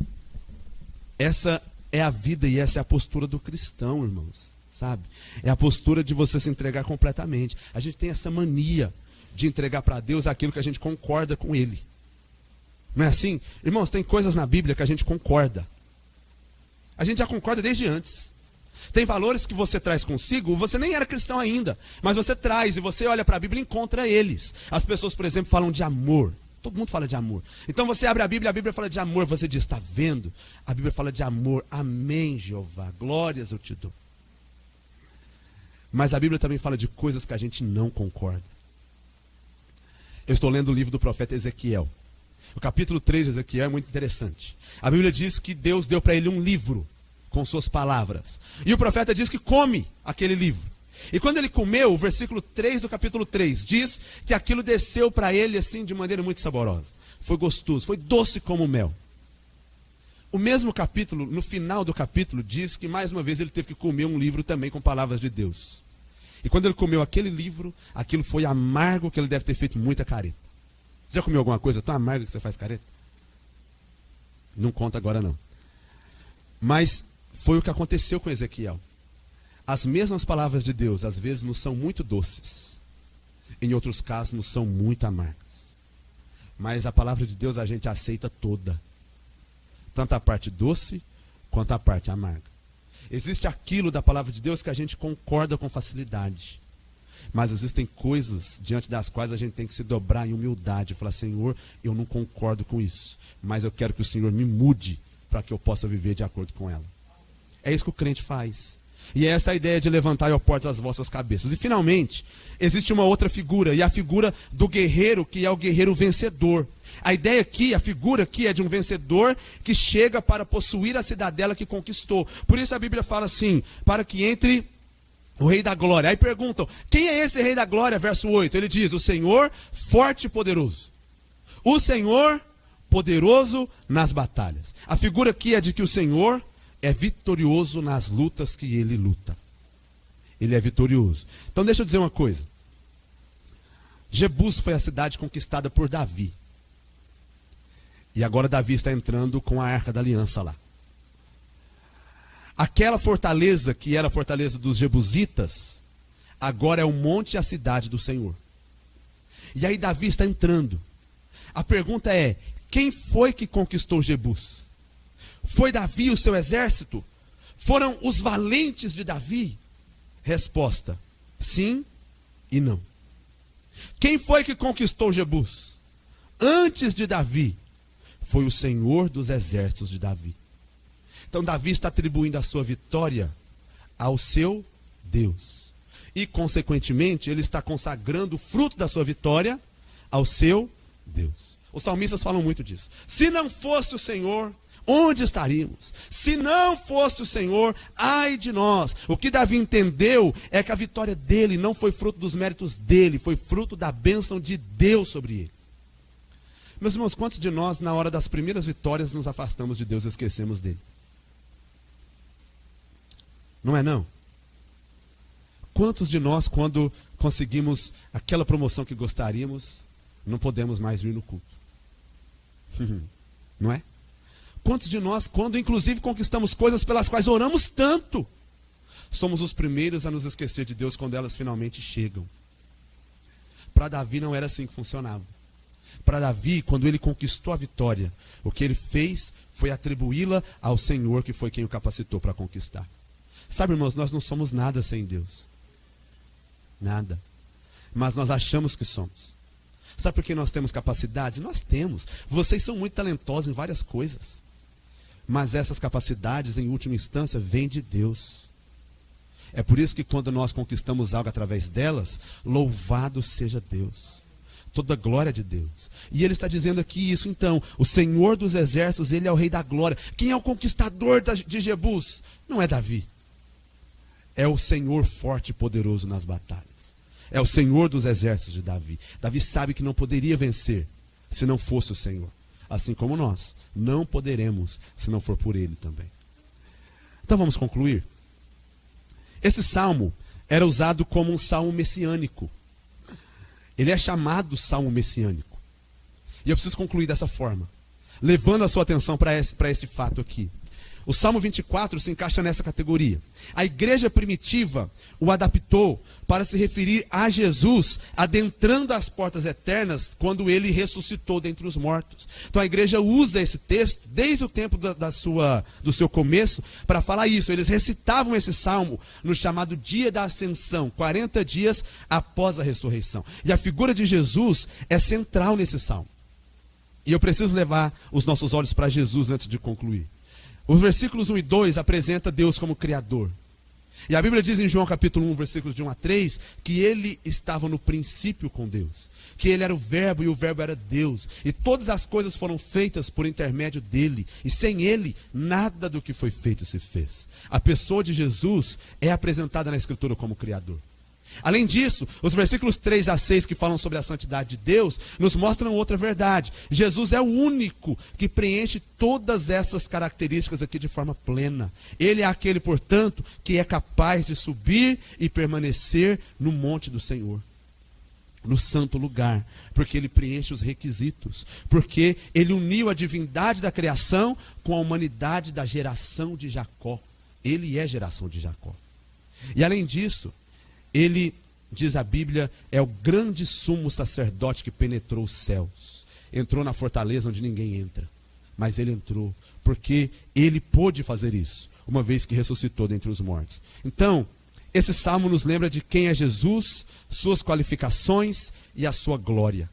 Essa é a vida e essa é a postura do cristão, irmãos. Sabe? É a postura de você se entregar completamente. A gente tem essa mania de entregar para Deus aquilo que a gente concorda com Ele. Não é assim? Irmãos, tem coisas na Bíblia que a gente concorda. A gente já concorda desde antes. Tem valores que você traz consigo, você nem era cristão ainda, mas você traz e você olha para a Bíblia e encontra eles. As pessoas, por exemplo, falam de amor. Todo mundo fala de amor. Então você abre a Bíblia fala de amor. Você diz, está vendo? A Bíblia fala de amor. Amém, Jeová. Glórias eu te dou. Mas a Bíblia também fala de coisas que a gente não concorda. Eu estou lendo o livro do profeta Ezequiel. O capítulo 3 de Ezequiel é muito interessante. A Bíblia diz que Deus deu para ele um livro com suas palavras. E o profeta diz que come aquele livro. E quando ele comeu, o versículo 3 do capítulo 3 diz que aquilo desceu para ele assim de maneira muito saborosa. Foi gostoso, foi doce como mel. O mesmo capítulo, no final do capítulo, diz que mais uma vez ele teve que comer um livro também com palavras de Deus. E quando ele comeu aquele livro, aquilo foi amargo, que ele deve ter feito muita careta. Já comeu alguma coisa tão amarga que você faz careta? Não conta agora não. Mas foi o que aconteceu com Ezequiel. As mesmas palavras de Deus, às vezes, nos são muito doces. Em outros casos, nos são muito amargas. Mas a palavra de Deus a gente aceita toda. Tanto a parte doce, quanto a parte amarga. Existe aquilo da palavra de Deus que a gente concorda com facilidade. Mas existem coisas diante das quais a gente tem que se dobrar em humildade. E falar, Senhor, eu não concordo com isso. Mas eu quero que o Senhor me mude para que eu possa viver de acordo com ela. É isso que o crente faz. E é essa a ideia de levantar, ó portas, as vossas cabeças. E finalmente, existe uma outra figura. E a figura do guerreiro, que é o guerreiro vencedor. A ideia aqui, a figura aqui é de um vencedor que chega para possuir a cidadela que conquistou. Por isso a Bíblia fala assim, para que entre o Rei da Glória. Aí perguntam, quem é esse Rei da Glória? Verso 8, ele diz, o Senhor forte e poderoso. O Senhor poderoso nas batalhas. A figura aqui é de que o Senhor é vitorioso nas lutas que ele luta. Ele é vitorioso. Então deixa eu dizer uma coisa. Jebus foi a cidade conquistada por Davi. E agora Davi está entrando com a Arca da Aliança lá. Aquela fortaleza que era a fortaleza dos jebusitas, agora é o monte e a cidade do Senhor. E aí Davi está entrando. A pergunta é, quem foi que conquistou Jebus? Foi Davi, o seu exército? Foram os valentes de Davi? Resposta, sim e não. Quem foi que conquistou Jebus? Antes de Davi, foi o Senhor dos exércitos de Davi. Então Davi está atribuindo a sua vitória ao seu Deus. E, consequentemente, ele está consagrando o fruto da sua vitória ao seu Deus. Os salmistas falam muito disso. Se não fosse o Senhor, onde estaríamos? Se não fosse o Senhor, ai de nós. O que Davi entendeu é que a vitória dele não foi fruto dos méritos dele, foi fruto da bênção de Deus sobre ele. Meus irmãos, quantos de nós, na hora das primeiras vitórias, nos afastamos de Deus e esquecemos dele? Não é não? Quantos de nós, quando conseguimos aquela promoção que gostaríamos, não podemos mais vir no culto? Não é? Quantos de nós, quando inclusive conquistamos coisas pelas quais oramos tanto, somos os primeiros a nos esquecer de Deus quando elas finalmente chegam? Para Davi não era assim que funcionava. Para Davi, quando ele conquistou a vitória, o que ele fez foi atribuí-la ao Senhor, que foi quem o capacitou para conquistar. Sabe, irmãos, nós não somos nada sem Deus. Nada. Mas nós achamos que somos. Sabe por que nós temos capacidades? Nós temos. Vocês são muito talentosos em várias coisas. Mas essas capacidades, em última instância, vêm de Deus. É por isso que quando nós conquistamos algo através delas, louvado seja Deus. Toda glória de Deus. E ele está dizendo aqui isso, então, o Senhor dos exércitos, ele é o rei da glória. Quem é o conquistador de Jebus? Não é Davi. É o Senhor forte e poderoso nas batalhas. É o Senhor dos exércitos de Davi. Davi sabe que não poderia vencer se não fosse o Senhor. Assim como nós, não poderemos se não for por ele também. Então vamos concluir. Esse salmo era usado como um salmo messiânico. Ele é chamado salmo messiânico. E eu preciso concluir dessa forma, levando a sua atenção para esse fato aqui. O Salmo 24 se encaixa nessa categoria. A igreja primitiva o adaptou para se referir a Jesus adentrando as portas eternas quando ele ressuscitou dentre os mortos. Então a igreja usa esse texto desde o tempo do seu começo para falar isso. Eles recitavam esse salmo no chamado dia da ascensão, 40 dias após a ressurreição. E a figura de Jesus é central nesse salmo. E eu preciso levar os nossos olhos para Jesus antes de concluir. Os versículos 1 e 2 apresenta Deus como Criador. E a Bíblia diz em João capítulo 1, versículos de 1 a 3, que ele estava no princípio com Deus. Que ele era o verbo e o verbo era Deus. E todas as coisas foram feitas por intermédio dele. E sem ele, nada do que foi feito se fez. A pessoa de Jesus é apresentada na Escritura como Criador. Além disso, os versículos 3 a 6 que falam sobre a santidade de Deus, nos mostram outra verdade. Jesus é o único que preenche todas essas características aqui de forma plena. Ele é aquele, portanto, que é capaz de subir e permanecer no monte do Senhor, no santo lugar, porque ele preenche os requisitos, porque ele uniu a divindade da criação com a humanidade da geração de Jacó. Ele é geração de Jacó. E além disso, ele, diz a Bíblia, é o grande sumo sacerdote que penetrou os céus. Entrou na fortaleza onde ninguém entra. Mas ele entrou, porque ele pôde fazer isso, uma vez que ressuscitou dentre os mortos. Então, esse salmo nos lembra de quem é Jesus, suas qualificações e a sua glória.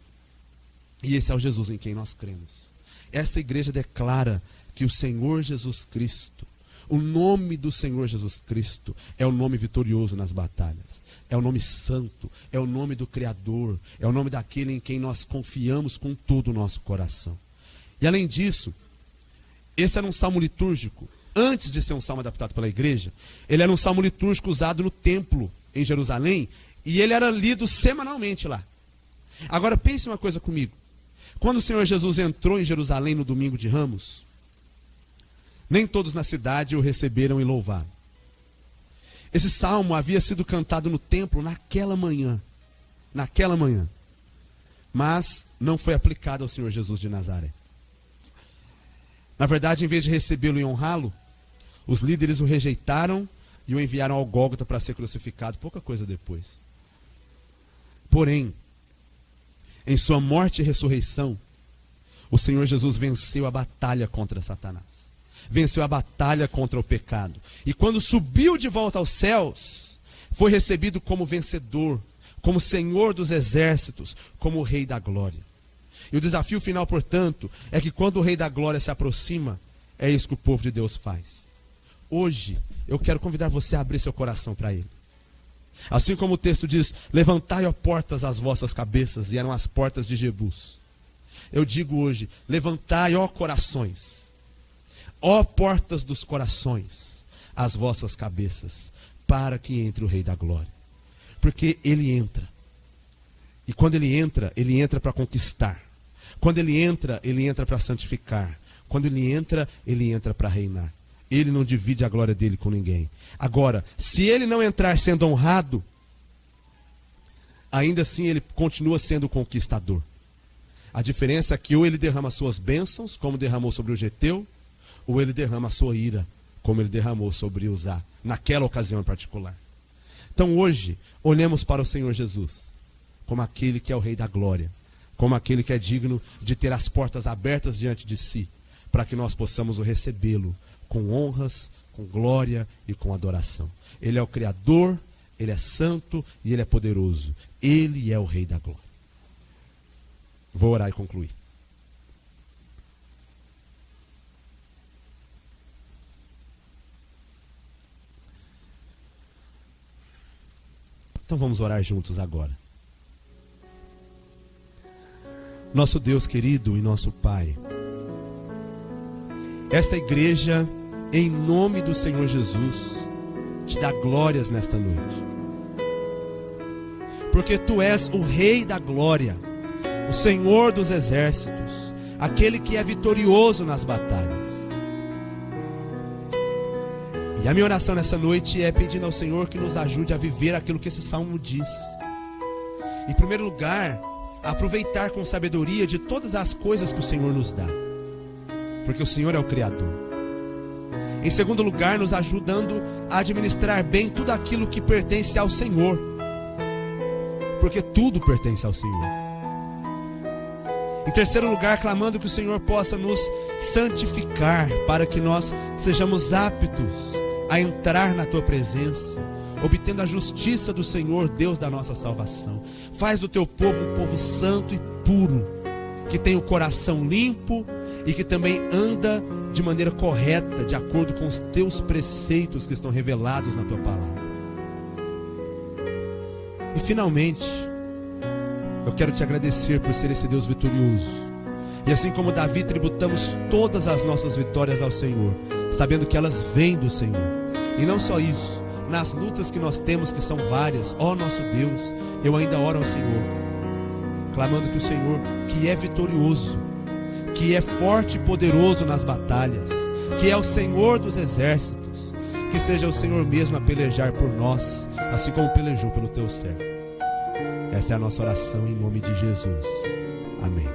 E esse é o Jesus em quem nós cremos. Esta igreja declara que o Senhor Jesus Cristo, o nome do Senhor Jesus Cristo, é o nome vitorioso nas batalhas. É o nome santo, é o nome do Criador, é o nome daquele em quem nós confiamos com todo o nosso coração. E além disso, esse era um salmo litúrgico. Antes de ser um salmo adaptado pela igreja, ele era um salmo litúrgico usado no templo em Jerusalém, e ele era lido semanalmente lá. Agora pense uma coisa comigo. Quando o Senhor Jesus entrou em Jerusalém no domingo de Ramos, Nem todos na cidade o receberam e louvaram. Esse salmo havia sido cantado no templo naquela manhã, mas não foi aplicado ao Senhor Jesus de Nazaré. Na verdade, em vez de recebê-lo e honrá-lo, os líderes o rejeitaram e o enviaram ao Gólgota para ser crucificado pouca coisa depois. Porém, em sua morte e ressurreição, o Senhor Jesus venceu a batalha contra Satanás. Venceu a batalha contra o pecado. E quando subiu de volta aos céus, foi recebido como vencedor, como Senhor dos exércitos, como o Rei da Glória. E o desafio final, portanto, é que quando o Rei da Glória se aproxima, é isso que o povo de Deus faz. Hoje, eu quero convidar você a abrir seu coração para Ele. Assim como o texto diz, levantai, ó portas, as vossas cabeças, e eram as portas de Jebus. Eu digo hoje, levantai, ó corações, ó portas dos corações, as vossas cabeças, para que entre o Rei da Glória. Porque Ele entra. E quando Ele entra para conquistar. Quando Ele entra para santificar. Quando Ele entra para reinar. Ele não divide a glória dele com ninguém. Agora, se Ele não entrar sendo honrado, ainda assim Ele continua sendo conquistador. A diferença é que ou Ele derrama suas bênçãos, como derramou sobre o Geteu, ou Ele derrama a sua ira, como Ele derramou sobre Uzá, naquela ocasião em particular. Então hoje, olhemos para o Senhor Jesus, como aquele que é o Rei da Glória, como aquele que é digno de ter as portas abertas diante de si, para que nós possamos o recebê-lo com honras, com glória e com adoração. Ele é o Criador, Ele é santo e Ele é poderoso. Ele é o Rei da Glória. Vou orar e concluir. Então vamos orar juntos agora. Nosso Deus querido e nosso Pai, esta igreja, em nome do Senhor Jesus, te dá glórias nesta noite. Porque Tu és o Rei da Glória, o Senhor dos exércitos, aquele que é vitorioso nas batalhas. E a minha oração nessa noite é pedindo ao Senhor que nos ajude a viver aquilo que esse salmo diz. Em primeiro lugar, aproveitar com sabedoria de todas as coisas que o Senhor nos dá, porque o Senhor é o Criador. Em segundo lugar, nos ajudando a administrar bem tudo aquilo que pertence ao Senhor, porque tudo pertence ao Senhor. Em terceiro lugar, clamando que o Senhor possa nos santificar, para que nós sejamos aptos a entrar na Tua presença, obtendo a justiça do Senhor, Deus da nossa salvação. Faz do Teu povo um povo santo e puro, que tem o coração limpo e que também anda de maneira correta, de acordo com os Teus preceitos que estão revelados na Tua palavra. E finalmente, eu quero Te agradecer por ser esse Deus vitorioso. E assim como Davi, tributamos todas as nossas vitórias ao Senhor, sabendo que elas vêm do Senhor. E não só isso, nas lutas que nós temos, que são várias, ó nosso Deus, eu ainda oro ao Senhor, clamando que o Senhor, que é vitorioso, que é forte e poderoso nas batalhas, que é o Senhor dos exércitos, que seja o Senhor mesmo a pelejar por nós, assim como pelejou pelo Teu servo. Essa é a nossa oração em nome de Jesus. Amém.